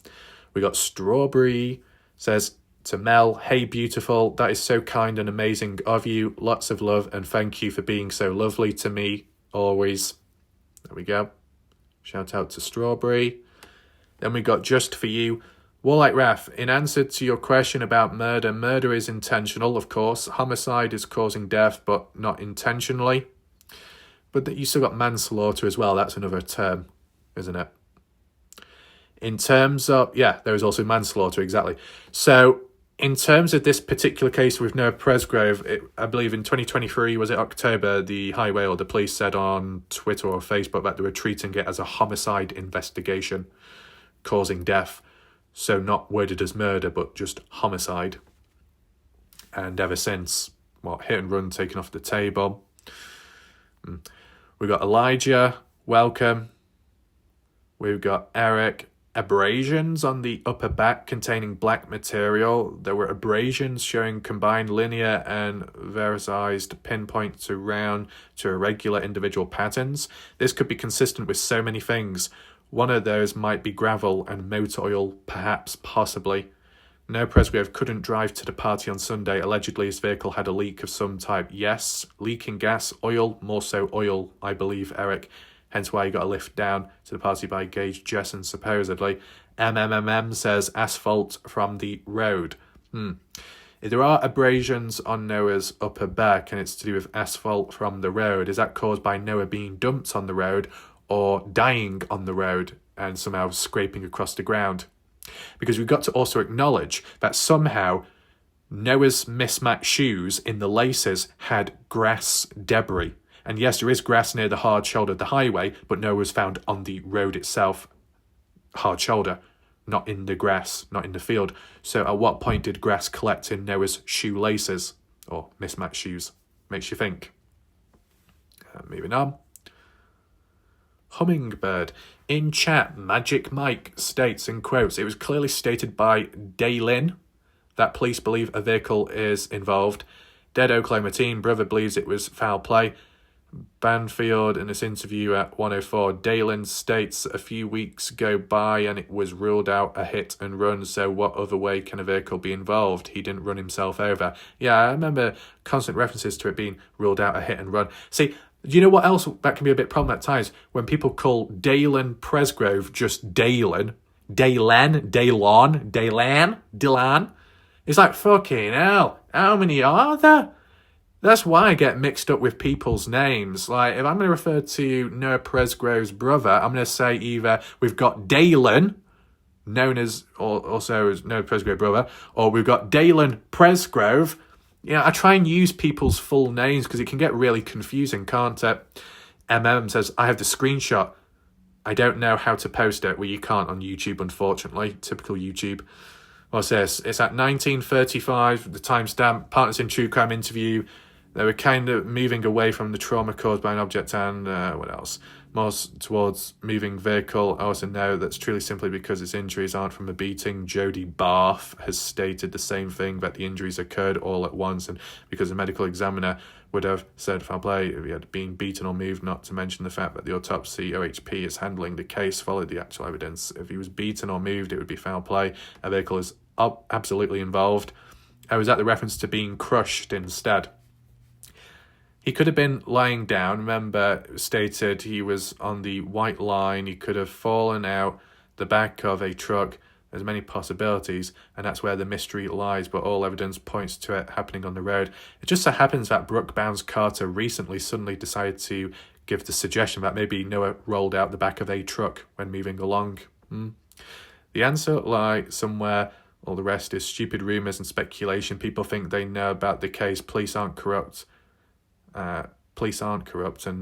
We got Strawberry, says to Mel, hey, beautiful. That is so kind and amazing of you. Lots of love and thank you for being so lovely to me always. There we go. Shout out to Strawberry. Then we got Just For You. Warlike Raf, in answer to your question about murder, murder is intentional, of course. Homicide is causing death, but not intentionally. But you still got manslaughter as well. That's another term, isn't it? In terms of, yeah, there is also manslaughter, exactly. So in terms of this particular case with Noah Presgrove, I believe in 2023, was it October, the highway or the police said on Twitter or Facebook that they were treating it as a homicide investigation causing death. So not worded as murder, but just homicide. And ever since, hit and run taken off the table. We've got Elijah, welcome. We've got Eric, abrasions on the upper back containing black material. There were abrasions showing combined linear and verticized pinpoint to round to irregular individual patterns. This could be consistent with so many things. One of those might be gravel and motor oil, perhaps, possibly. No, Presgrove couldn't drive to the party on Sunday. Allegedly, his vehicle had a leak of some type. Yes, leaking gas, oil, more so oil, I believe, Eric. Hence why he got a lift down to the party by Gage Jessen, supposedly. MMMM says asphalt from the road. There are abrasions on Noah's upper back, and it's to do with asphalt from the road. Is that caused by Noah being dumped on the road or dying on the road and somehow scraping across the ground? Because we've got to also acknowledge that somehow Noah's mismatched shoes in the laces had grass debris. And yes, there is grass near the hard shoulder of the highway, but Noah was found on the road itself, hard shoulder, not in the grass, not in the field. So at what point did grass collect in Noah's shoelaces or mismatched shoes? Makes you think. Moving on. Hummingbird. In chat, Magic Mike states in quotes, it was clearly stated by Daylin that police believe a vehicle is involved. Dead Oklahoma teen, brother believes it was foul play. Banfield, in this interview at 104, Daylin states a few weeks go by and it was ruled out a hit and run, so what other way can a vehicle be involved? He didn't run himself over. Yeah, I remember constant references to it being ruled out a hit and run. See, do you know what else that can be a bit problem at times? When people call Dalen Presgrove just Dalen. Dylan. It's like, fucking hell, how many are there? That's why I get mixed up with people's names. Like, if I'm going to refer to Noah Presgrove's brother, I'm going to say either we've got Dalen, known as, or also as Noah Presgrove's brother, or we've got Dalen Presgrove. Yeah, I try and use people's full names because it can get really confusing, can't it? says, I have the screenshot. I don't know how to post it. Well, you can't on YouTube, unfortunately. Typical YouTube. What's this? It's at 19:35, the timestamp, Partners in True Crime interview. They were kind of moving away from the trauma caused by an object and what else? More towards moving vehicle. I also know that's truly simply because its injuries aren't from a beating. Jody Barth has stated the same thing, that the injuries occurred all at once, and because the medical examiner would have said foul play if he had been beaten or moved, not to mention the fact that the autopsy OHP is handling the case followed the actual evidence. If he was beaten or moved, it would be foul play. A vehicle is absolutely involved. I was at the reference to being crushed instead. He could have been lying down. Remember, stated he was on the white line. He could have fallen out the back of a truck. There's many possibilities, and that's where the mystery lies, but all evidence points to it happening on the road. It just so happens that Brooke Bounds-Carter recently suddenly decided to give the suggestion that maybe Noah rolled out the back of a truck when moving along. The answer lies somewhere. All the rest is stupid rumours and speculation. People think they know about the case. Police aren't corrupt. And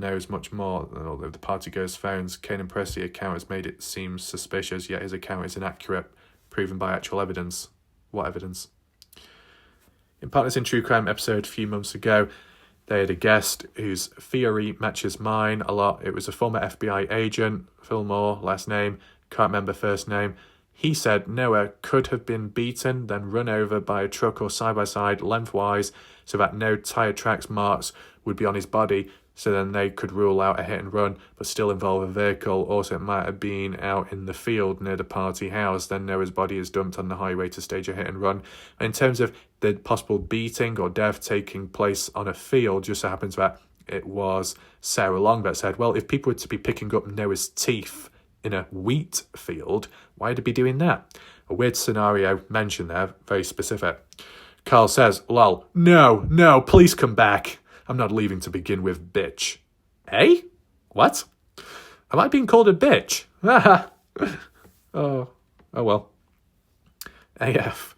knows much more. Although the party-goers phones, Caden Pressey account has made it seem suspicious, yet his account is inaccurate, proven by actual evidence. What evidence? In Partners in True Crime episode a few months ago, they had a guest whose theory matches mine a lot. It was a former FBI agent, Phil Moore, last name, can't remember first name. He said Noah could have been beaten, then run over by a truck or side-by-side lengthwise so that no tyre tracks marks would be on his body, so then they could rule out a hit and run, but still involve a vehicle. Also, it might have been out in the field near the party house. Then Noah's body is dumped on the highway to stage a hit and run. In terms of the possible beating or death taking place on a field, just so happens that it was Sarah Long that said, well, if people were to be picking up Noah's teeth in a wheat field, why would they be doing that? A weird scenario mentioned there, very specific. Carl says, lol, no, please come back. I'm not leaving to begin with, bitch. Eh? What? Am I being called a bitch? Oh well. AF.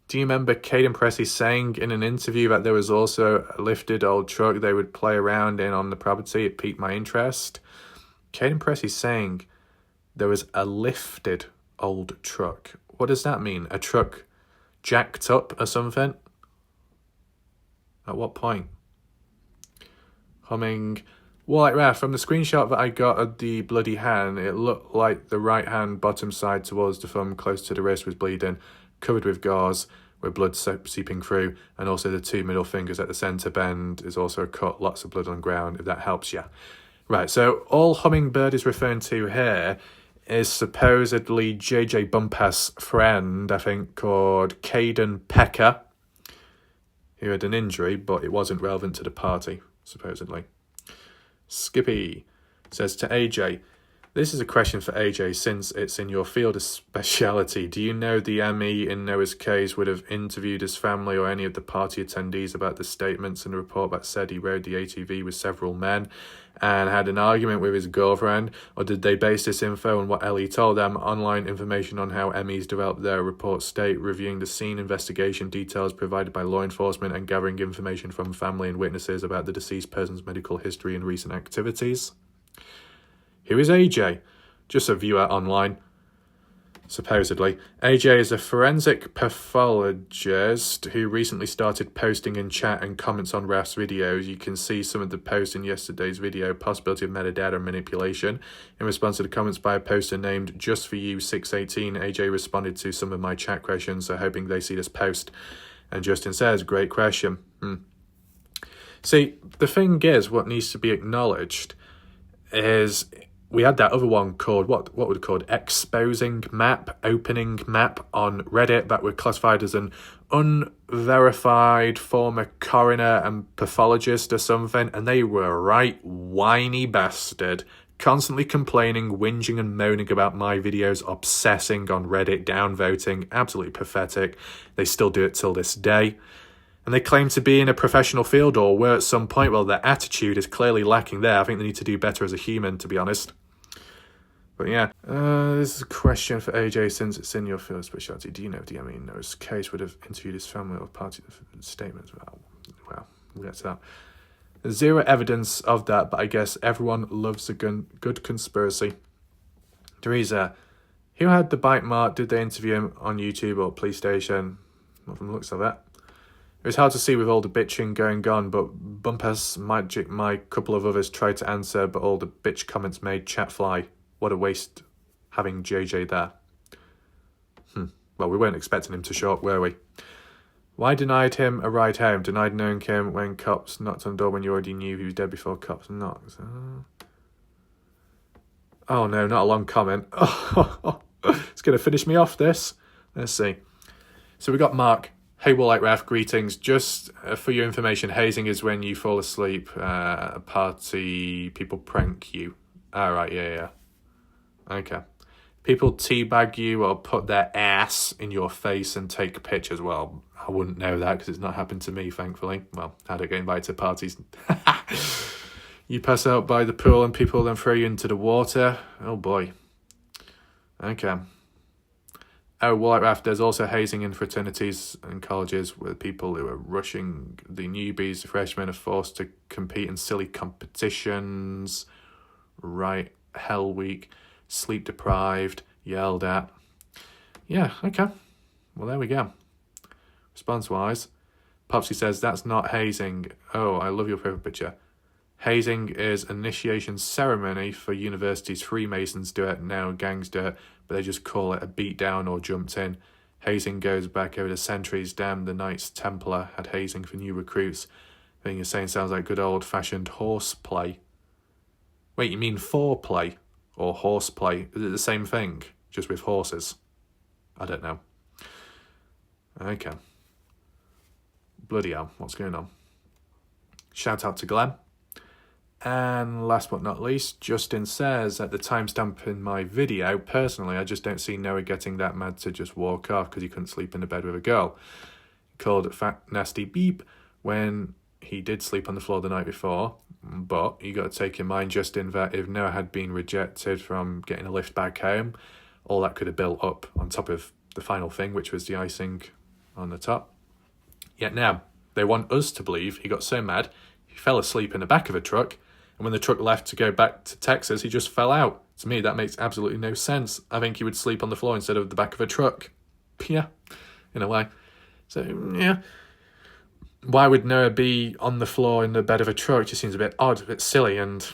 Do you remember Caden Pressey saying in an interview that there was also a lifted old truck they would play around in on the property? It piqued my interest. Caden Pressey saying there was a lifted old truck. What does that mean? A truck jacked up or something? At what point? Humming. Well, right, from the screenshot that I got of the bloody hand, it looked like the right hand bottom side towards the thumb close to the wrist was bleeding, covered with gauze, with blood seeping through, and also the two middle fingers at the centre bend is also cut, lots of blood on the ground, if that helps you. Right, so all Hummingbird is referring to here is supposedly JJ Bumpass' friend, I think, called Caden Pecker, who had an injury, but it wasn't relevant to the party, supposedly. Skippy says to AJ, this is a question for AJ since it's in your field of speciality. Do you know the ME in Noah's case would have interviewed his family or any of the party attendees about the statements in the report that said he rode the ATV with several men and had an argument with his girlfriend? Or did they base this info on what Ellie told them? Online information on how MEs developed their report state, reviewing the scene investigation details provided by law enforcement and gathering information from family and witnesses about the deceased person's medical history and recent activities. Who is AJ? Just a viewer online, supposedly. AJ is a forensic pathologist who recently started posting in chat and comments on Raf's videos. You can see some of the posts in yesterday's video, possibility of metadata manipulation. In response to the comments by a poster named Just For You 618, AJ responded to some of my chat questions, so hoping they see this post. And Justin says, great question. See, the thing is, what needs to be acknowledged is we had that other one called, what would it called? Exposing map, opening map on Reddit that were classified as an unverified former coroner and pathologist or something, and they were a right whiny bastard, constantly complaining, whinging and moaning about my videos, obsessing on Reddit, downvoting, absolutely pathetic. They still do it till this day. And they claim to be in a professional field or were at some point. Well, their attitude is clearly lacking there. I think they need to do better as a human, to be honest. But yeah, this is a question for AJ since it's in your field of specialty. Do you know if the ME in Noah's case would have interviewed his family or party statements? Well, we'll get to that. There's zero evidence of that, but I guess everyone loves a good conspiracy. Teresa, who had the bite mark? Did they interview him on YouTube or police station? Not from the looks of it. It was hard to see with all the bitching going on, but Bumpers, Magic Mike, couple of others tried to answer, but all the bitch comments made chat fly. What a waste having JJ there. Well, we weren't expecting him to show up, were we? Why denied him a ride home? Denied knowing him when cops knocked on the door when you already knew he was dead before cops knocked. Oh no, not a long comment. It's going to finish me off, this. Let's see. So we got Mark. Hey, Warlight Ref, greetings. Just for your information, hazing is when you fall asleep at a party, people prank you. Right, yeah. Okay. People teabag you or put their ass in your face and take pictures. Well, I wouldn't know that because it's not happened to me, thankfully. Well, I don't get invited to parties. You pass out by the pool and people then throw you into the water. Oh, boy. Okay. Oh, Warlight Raft, there's also hazing in fraternities and colleges where people who are rushing the newbies, the freshmen, are forced to compete in silly competitions. Right. Hell week. Sleep deprived. Yelled at. Yeah, okay. Well, there we go. Response-wise, Popsy says, that's not hazing. Oh, I love your profile picture. Hazing is initiation ceremony for universities. Freemasons do it now, gangs do it, but they just call it a beatdown or jumped in. Hazing goes back over the centuries. Damn, the Knights Templar had hazing for new recruits. I think you're saying sounds like good old-fashioned horseplay. Wait, you mean foreplay or horseplay? Is it the same thing, just with horses? I don't know. Okay. Bloody hell, what's going on? Shout out to Glenn. And last but not least, Justin says, at the timestamp in my video, personally, I just don't see Noah getting that mad to just walk off because he couldn't sleep in a bed with a girl. He called it fat, nasty beep when he did sleep on the floor the night before. But you got to take in mind, Justin, that if Noah had been rejected from getting a lift back home, all that could have built up on top of the final thing, which was the icing on the top. Yet now, they want us to believe he got so mad, he fell asleep in the back of a truck, and when the truck left to go back to Texas, he just fell out. To me, that makes absolutely no sense. I think he would sleep on the floor instead of the back of a truck. Yeah, in a way. So, yeah. Why would Noah be on the floor in the bed of a truck? It just seems a bit odd, a bit silly, and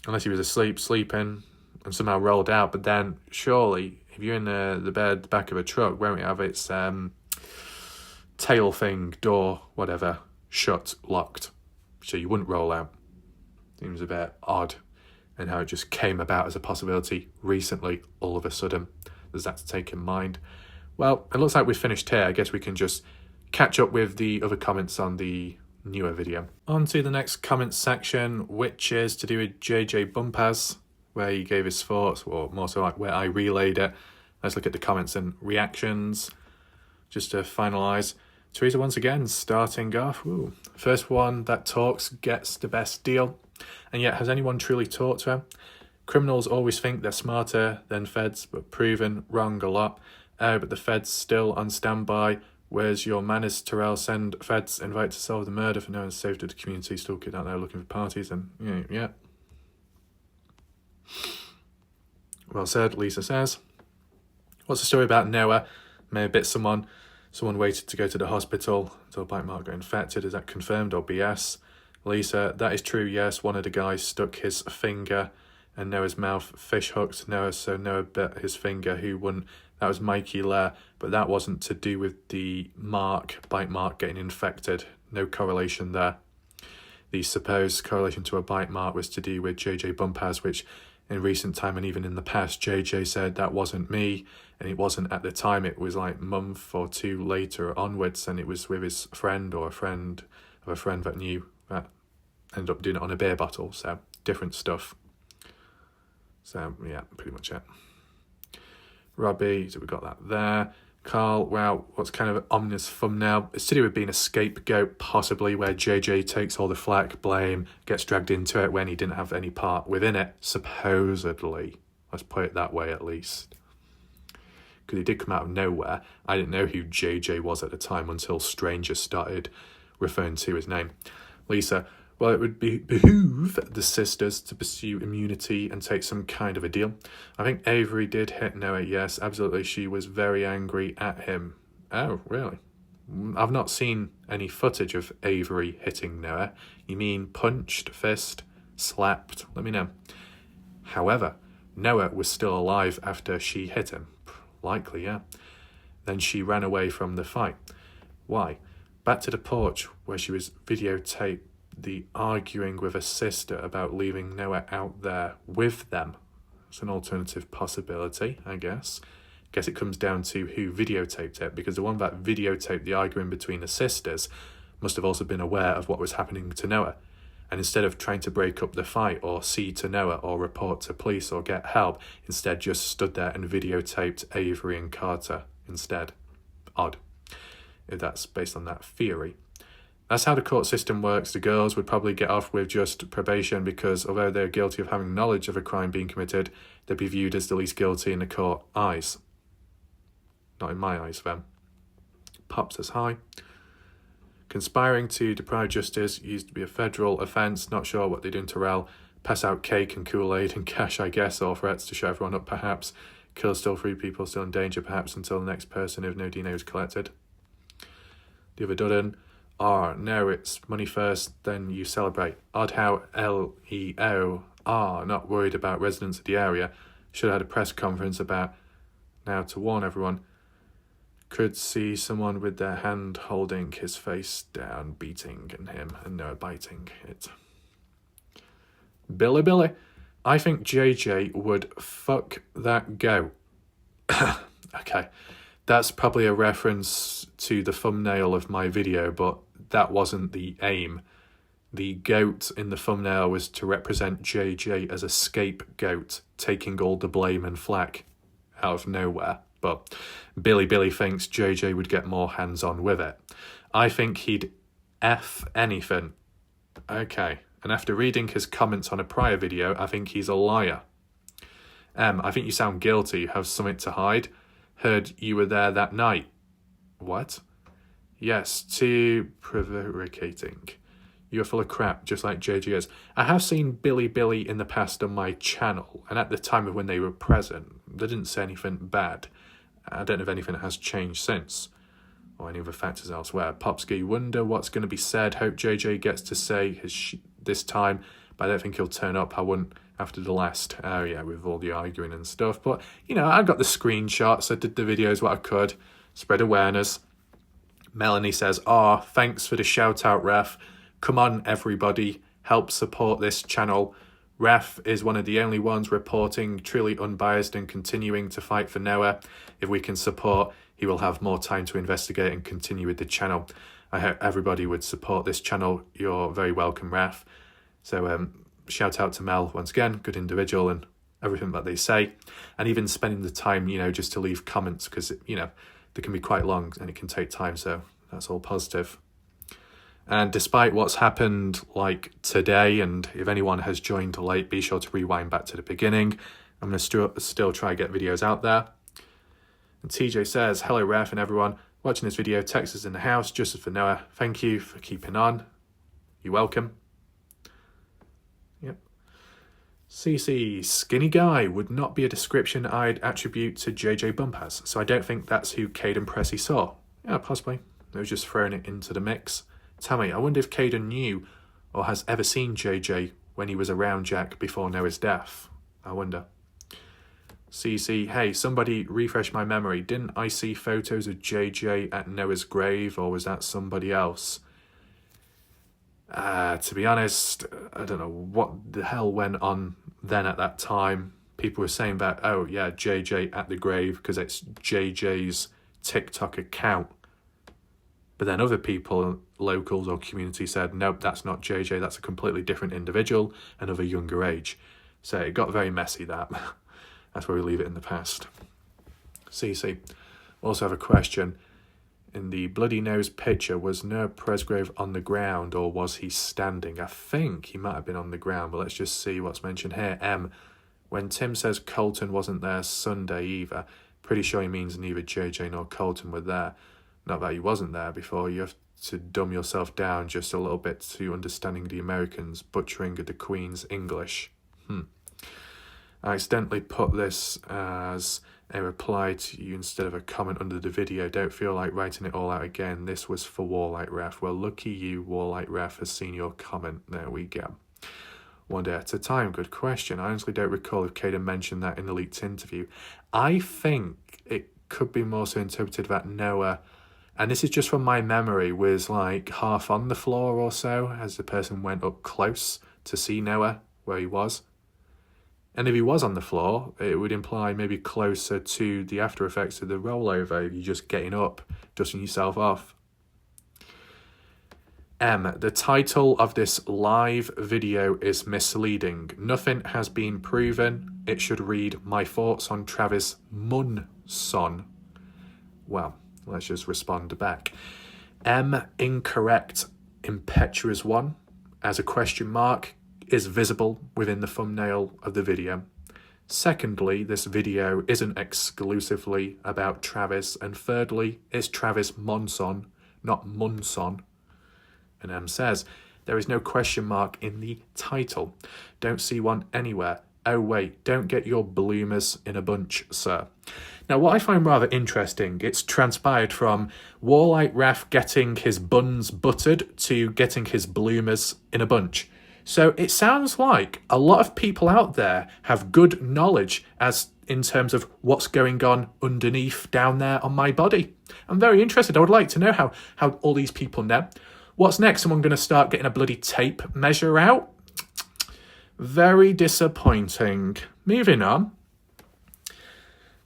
unless he was asleep, sleeping, and somehow rolled out. But then, surely, if you're in the bed, the back of a truck, won't it have its tail thing, door, whatever, shut, locked, so you wouldn't roll out? Seems a bit odd, and how it just came about as a possibility recently, all of a sudden. There's that to take in mind. Well, it looks like we've finished here. I guess we can just catch up with the other comments on the newer video. On to the next comments section, which is to do with JJ Bumpaz, where he gave his thoughts, or more so like where I relayed it. Let's look at the comments and reactions. Just to finalise, Teresa once again starting off. Ooh. First one that talks gets the best deal. And yet, has anyone truly talked to her? Criminals always think they're smarter than feds, but proven wrong a lot. Oh, but the feds still on standby. Where's your manners, Terrell? Send feds, invite to solve the murder for no one's safety of the community. Still kid out there looking for parties. And yeah. Well said, Lisa says. What's the story about Noah? May have bit someone. Someone waited to go to the hospital until a bite mark got infected. Is that confirmed or BS? Lisa, that is true, yes. One of the guys stuck his finger in Noah's mouth, fish hooked Noah, so Noah bit his finger. Who wouldn't? That was Mikey Lair, but that wasn't to do with the bite mark getting infected. No correlation there. The supposed correlation to a bite mark was to do with JJ Bumpaz, which in recent time and even in the past, JJ said that wasn't me, and it wasn't at the time. It was like a month or two later onwards, and it was with his friend or a friend of a friend that knew that ended up doing it on a beer bottle. So different stuff. So yeah, pretty much it. Robbie, so we got that there. Carl, wow, what's kind of an ominous thumbnail? It's to do with being a scapegoat, possibly, where JJ takes all the flack, blame, gets dragged into it when he didn't have any part within it, supposedly. Let's put it that way, at least. Because he did come out of nowhere. I didn't know who JJ was at the time until strangers started referring to his name. Lisa, well, it would behoove the sisters to pursue immunity and take some kind of a deal. I think Avery did hit Noah, yes, absolutely. She was very angry at him. Oh, really? I've not seen any footage of Avery hitting Noah. You mean punched, fist, slapped? Let me know. However, Noah was still alive after she hit him. Likely, yeah. Then she ran away from the fight. Why? Back to the porch where she was videotaped the arguing with her sister about leaving Noah out there with them. It's an alternative possibility, I guess. Guess it comes down to who videotaped it, because the one that videotaped the arguing between the sisters must have also been aware of what was happening to Noah. And instead of trying to break up the fight or see to Noah or report to police or get help, instead just stood there and videotaped Avery and Carter instead. Odd, if that's based on that theory. That's how the court system works. The girls would probably get off with just probation because although they're guilty of having knowledge of a crime being committed, they'd be viewed as the least guilty in the court eyes. Not in my eyes, then. Pop says hi. Conspiring to deprive justice used to be a federal offence. Not sure what they did to Rel. Pass out cake and Kool-Aid and cash, I guess, or threats to show everyone up, perhaps. Kill still 3 people still in danger, perhaps, until the next person if no DNA was collected. The other Dudden. No, it's money first, then you celebrate. Odd how LEO are not worried about residents of the area. Should have had a press conference about now to warn everyone. Could see someone with their hand holding his face down, beating and him, and no biting it. Billy. I think JJ would fuck that goat. Okay, that's probably a reference to the thumbnail of my video, but that wasn't the aim. The goat in the thumbnail was to represent JJ as a scapegoat, taking all the blame and flack out of nowhere. But Billy thinks JJ would get more hands-on with it. I think he'd F anything. Okay, and after reading his comments on a prior video, I think he's a liar. I think you sound guilty. Have something to hide. Heard you were there that night. What? Yes, too prevaricating. You're full of crap, just like JJ is. I have seen Billy in the past on my channel, and at the time of when they were present, they didn't say anything bad. I don't know if anything has changed since, or any other factors elsewhere. Popsky, wonder what's going to be said. Hope JJ gets to say his this time, but I don't think he'll turn up. I wouldn't after the last area with all the arguing and stuff. But, you know, I got the screenshots. I did the videos what I could. Spread awareness. Melanie says, thanks for the shout out, Ref. Come on, everybody. Help support this channel. Ref is one of the only ones reporting, truly unbiased and continuing to fight for Noah. If we can support, he will have more time to investigate and continue with the channel. I hope everybody would support this channel. You're very welcome, Ref. So shout out to Mel once again, good individual and everything that they say. And even spending the time, you know, just to leave comments because, you know, they can be quite long and it can take time. So that's all positive. And despite what's happened like today, and if anyone has joined late, be sure to rewind back to the beginning. I'm going to still try to get videos out there. And TJ says, hello Ref and everyone watching this video. Texas in the house, justice for Noah. Thank you for keeping on. You're welcome. Yep. CC, skinny guy would not be a description I'd attribute to JJ Bumpaz. So I don't think that's who Caden Pressey saw. Yeah, possibly. They were just throwing it into the mix. Tammy, I wonder if Caden knew or has ever seen JJ when he was around Jack before Noah's death. I wonder. CC, hey, somebody refresh my memory. Didn't I see photos of JJ at Noah's grave, or was that somebody else? To be honest, I don't know what the hell went on then at that time. People were saying that, oh yeah, JJ at the grave because it's JJ's TikTok account. But then other people, locals or community said, nope, that's not JJ, that's a completely different individual and of a younger age. So it got very messy, that. That's where we leave it in the past. CC. Also have a question. In the bloody nose picture, was Noah Presgrave on the ground or was he standing? I think he might have been on the ground, but let's just see what's mentioned here. When Tim says Colton wasn't there Sunday either, pretty sure he means neither JJ nor Colton were there. Not that he wasn't there before. You have to dumb yourself down just a little bit to understanding the Americans butchering the Queen's English. I accidentally put this as a reply to you instead of a comment under the video. Don't feel like writing it all out again. This was for Warlight Ref. Well, lucky you, Warlight Ref has seen your comment. There we go. One day at a time. Good question. I honestly don't recall if Caden mentioned that in the leaked interview. I think it could be more so interpreted that Noah, and this is just from my memory, was like half on the floor or so as the person went up close to see Noah where he was. And if he was on the floor, it would imply maybe closer to the after effects of the rollover if you're just getting up, dusting yourself off. The title of this live video is misleading. Nothing has been proven. It should read, my thoughts on Travis Munson. Well, let's just respond back. Incorrect impetuous one, as a question mark, is visible within the thumbnail of the video. Secondly, this video isn't exclusively about Travis. And thirdly, it's Travis Monson, not Munson. And M says, there is no question mark in the title. Don't see one anywhere. Oh wait, don't get your bloomers in a bunch, sir. Now what I find rather interesting, it's transpired from Warlight Ref getting his buns buttered to getting his bloomers in a bunch. So it sounds like a lot of people out there have good knowledge as in terms of what's going on underneath down there on my body. I'm very interested. I would like to know how all these people know. What's next? Someone going to start getting a bloody tape measure out? Very disappointing. Moving on.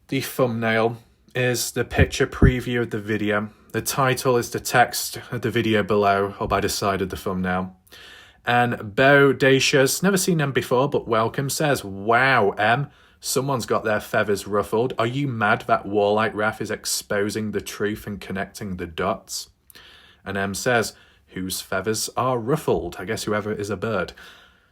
The thumbnail is the picture preview of the video. The title is the text of the video below or by the side of the thumbnail. And Bodacious, never seen them before, but welcome, says, wow, M, someone's got their feathers ruffled. Are you mad that Warlight Ref is exposing the truth and connecting the dots? And M says, whose feathers are ruffled? I guess whoever is a bird.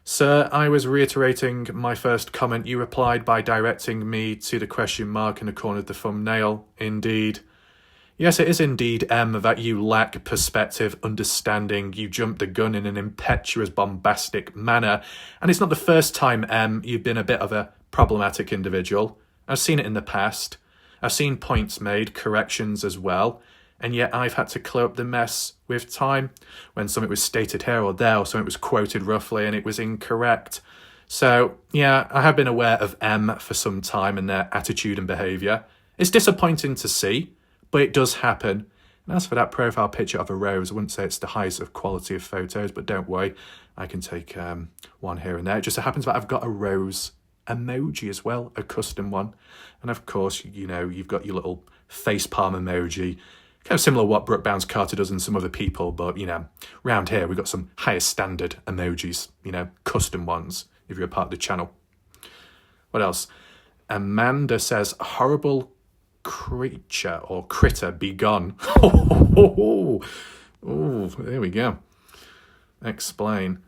Sir, I was reiterating my first comment. You replied by directing me to the question mark in the corner of the thumbnail. Indeed. Yes, it is indeed, M, that you lack perspective, understanding. You jumped the gun in an impetuous, bombastic manner. And it's not the first time, M, you've been a bit of a problematic individual. I've seen it in the past. I've seen points made, corrections as well. And yet I've had to clear up the mess with time when something was stated here or there or something was quoted roughly and it was incorrect. So, yeah, I have been aware of M for some time and their attitude and behaviour. It's disappointing to see, but it does happen. And as for that profile picture of a rose, I wouldn't say it's the highest of quality of photos, but don't worry, I can take one here and there. It just so happens that I've got a rose emoji as well, a custom one. And of course, you know, you've got your little facepalm emoji. Kind of similar to what Brooke Bounce Carter does and some other people, but, you know, round here we've got some higher standard emojis, you know, custom ones, if you're a part of the channel. What else? Amanda says, horrible creature or critter be gone. Oh, there we go. Explain.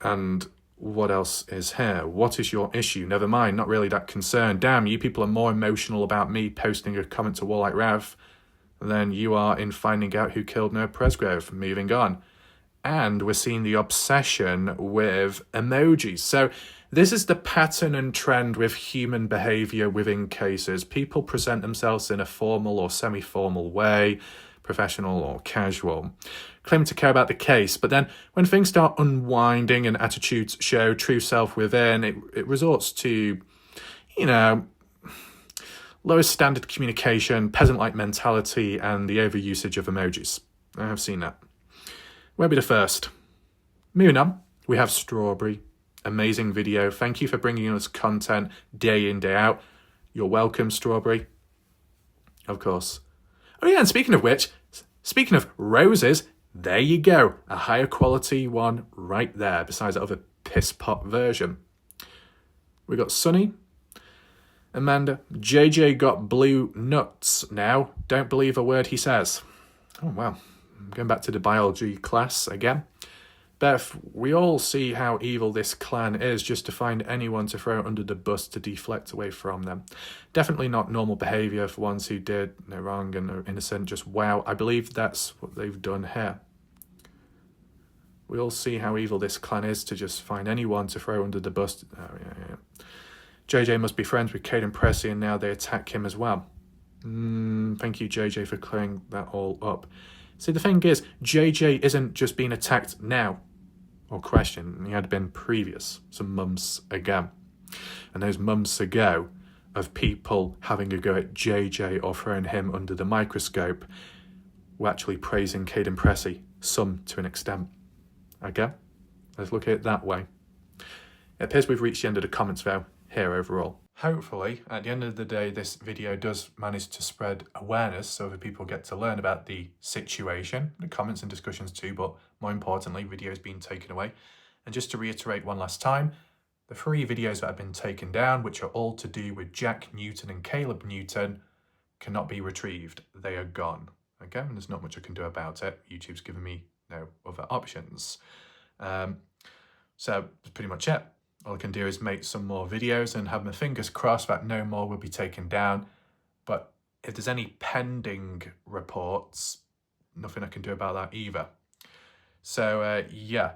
And what else is here? What is your issue? Never mind, not really that concerned. Damn, you people are more emotional about me posting a comment to Warlight Rev than you are in finding out who killed Noah Presgrove. Moving on. And we're seeing the obsession with emojis. So this is the pattern and trend with human behavior within cases. People present themselves in a formal or semi-formal way, professional or casual, claiming to care about the case. But then when things start unwinding and attitudes show true self within, it resorts to, you know, lowest standard communication, peasant-like mentality, and the overusage of emojis. I have seen that. Won't be the first. Moving on, we have Strawberry. Amazing video. Thank you for bringing us content day in, day out. You're welcome, Strawberry. Of course. Oh yeah, and speaking of which, speaking of roses, there you go. A higher quality one right there, besides that other piss pot version. We got Sunny. Amanda, JJ got blue nuts now. Don't believe a word he says. Oh, wow. I'm going back to the biology class again. Beth, we all see how evil this clan is just to find anyone to throw under the bus to deflect away from them. Definitely not normal behaviour for ones who did no wrong and are innocent. Just wow. I believe that's what they've done here. We all see how evil this clan is to just find anyone to throw under the bus. Oh, yeah. JJ must be friends with Caden Pressey and now they attack him as well. Thank you, JJ, for clearing that all up. See, the thing is, JJ isn't just being attacked now or questioned. He had been previous, some months ago. And those months ago of people having a go at JJ or throwing him under the microscope were actually praising Caden Pressey, some to an extent. Okay? Let's look at it that way. It appears we've reached the end of the comments though, here overall. Hopefully, at the end of the day, this video does manage to spread awareness so that people get to learn about the situation, the comments and discussions too, but more importantly, videos being taken away. And just to reiterate one last time, the 3 videos that have been taken down, which are all to do with Jack Newton and Caleb Newton, cannot be retrieved. They are gone. Okay, and there's not much I can do about it. YouTube's given me no other options. So that's pretty much it. All I can do is make some more videos and have my fingers crossed that no more will be taken down. But if there's any pending reports, nothing I can do about that either. So yeah,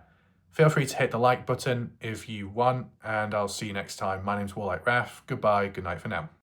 feel free to hit the like button if you want, and I'll see you next time. My name's Warlike Raf. Goodbye, good night for now.